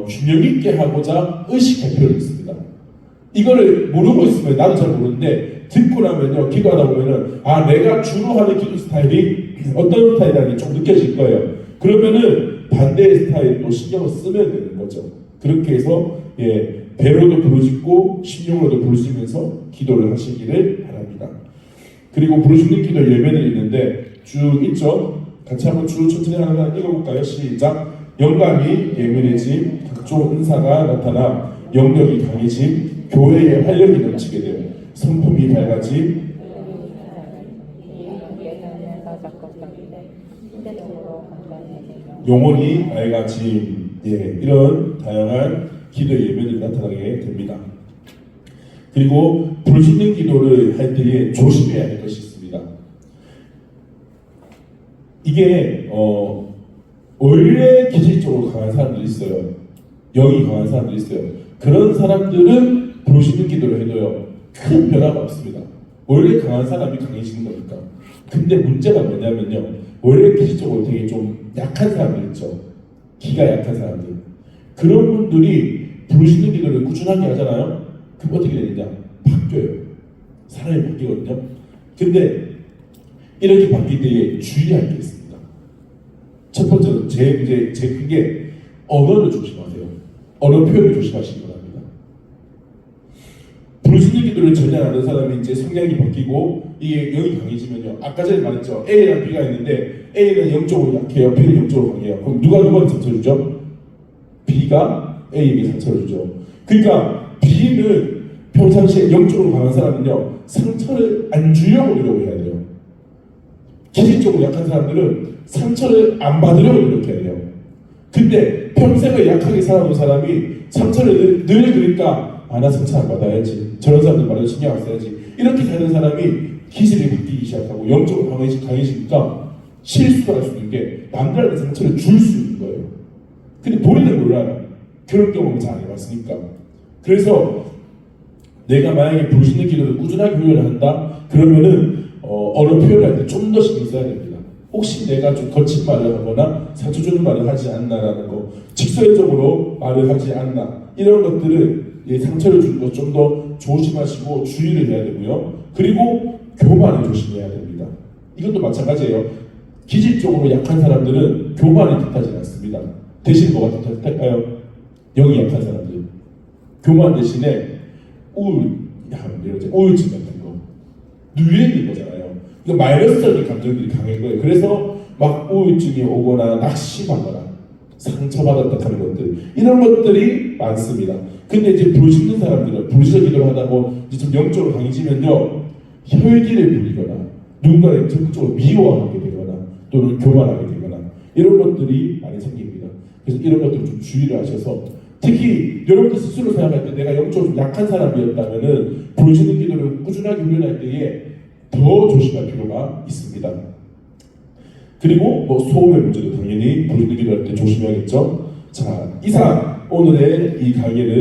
균형 있게 하고자 의식할 필요가 있습니다. 이거를 모르고 있으면 나도 잘 모르는데 듣고 나면요, 기도하다 보면은 내가 주로 하는 기도 스타일이 어떤 스타일이라는 게 좀 느껴질 거예요. 그러면은 반대의 스타일도 신경을 쓰면 되는 거죠. 그렇게 해서 배로도 부르짖고 심령으로도 부르짖으면서 기도를 하시기를 바랍니다. 그리고 부르짖는 기도 예배들이 있는데 쭉 있죠. 같이 한번 쭉 천천히 하나 읽어볼까요? 시작. 영감이 예민해짐, 각종 은사가 나타나 영력이 강해짐, 교회의 활력이 넘치게 됨, 성품이 밝아짐, 영혼이 밝아짐, 이런 다양한 기도 예배들이 나타나게 됩니다. 그리고 부르짖는 기도를 할 때에 조심해야 할 것이 있습니다. 이게 원래 기질적으로 강한 사람들이 있어요. 영이 강한 사람들이 있어요. 그런 사람들은 부르짖는 기도를 해도요, 큰 변화가 없습니다. 원래 강한 사람이 강해지는 거니까. 근데 문제가 뭐냐면요, 원래 기질적으로 되게 좀 약한 사람들 있죠. 기가 약한 사람들. 그런 분들이 부르짖는 기도를 꾸준하게 하잖아요. 그럼 어떻게 되느냐? 바뀌어요. 사람이 바뀌거든요. 근데 이렇게 바뀔 때에 주의할 게 있습니다. 첫 번째로 제일 큰 게 언어를 조심하세요. 언어 표현을 조심하시기 바랍니다. 부르짖는 기도를 전혀 안 하는 사람이 이제 성향이 바뀌고 이게 영이 강해지면요. 아까 전에 말했죠. A랑 B가 있는데 A는 영적으로 약해요. B는 영적으로 강해요. 그럼 누가 누구한테 상처를 주죠? B가 A에게 상처를 주죠. 그러니까 B는 평상시에 영적으로 강한 사람은요, 상처를 안 주려고 노력해야 돼요. 기질적으로 약한 사람들은 상처를 안 받으려고 노력해야 돼요. 근데 평생을 약하게 살아온 사람이 상처를 늘 그러니까 나 상처 안 받아야지, 저런 사람들 말을 신경 안 써야지, 이렇게 사는 사람이 기질이 바뀌기 시작하고 영적으로 강해지니까 실수가 할 수 있는 게 남들한테 상처를 줄 수 있는 거예요. 근데 본인은 몰라요. 그런 경험을 잘 안 해봤으니까. 그래서 내가 만약에 부르짖는 기도를 꾸준하게 훈련을 한다? 그러면은 언어 표현을 할 때 좀 더 신경 써야 됩니다. 혹시 내가 좀 거친 말을 하거나 상처 주는 말을 하지 않나라는 거, 직설적으로 말을 하지 않나, 이런 것들을 상처를 주는 것 좀 더 조심하시고 주의를 해야 되고요. 그리고 교만을 조심해야 됩니다. 이것도 마찬가지예요. 기질적으로 약한 사람들은 교만이 뜻하지 않습니다. 대신 뭐가 뜻할까요? 영이 약한 사람들. 교만 대신에 우울증 같은 거, 누유인 거잖아요. 이거 마이너스적인 감정들이 강한 거예요. 그래서 막 우울증이 오거나 낙심하거나 상처받았다 하는 것들, 이런 것들이 많습니다. 근데 이제 부르짖는 사람들은 부르짖어 기도를 하다 보면 이제 좀 영적으로 강해지면요, 혈기를 부리거나 누군가를 적극적으로 미워하게 되거나 또는 교만하게 되거나 이런 것들이 많이 생깁니다. 그래서 이런 것들을 좀 주의를 하셔서, 특히 여러분들 스스로 생각할 때 내가 영적으로 좀 약한 사람이었다면은 부르짖는 기도를 꾸준하게 훈련할 때에 더 조심할 필요가 있습니다. 그리고 소음의 문제도 당연히 부르짖는 기도할 때 조심해야겠죠. 자, 이상 오늘의 이 강의를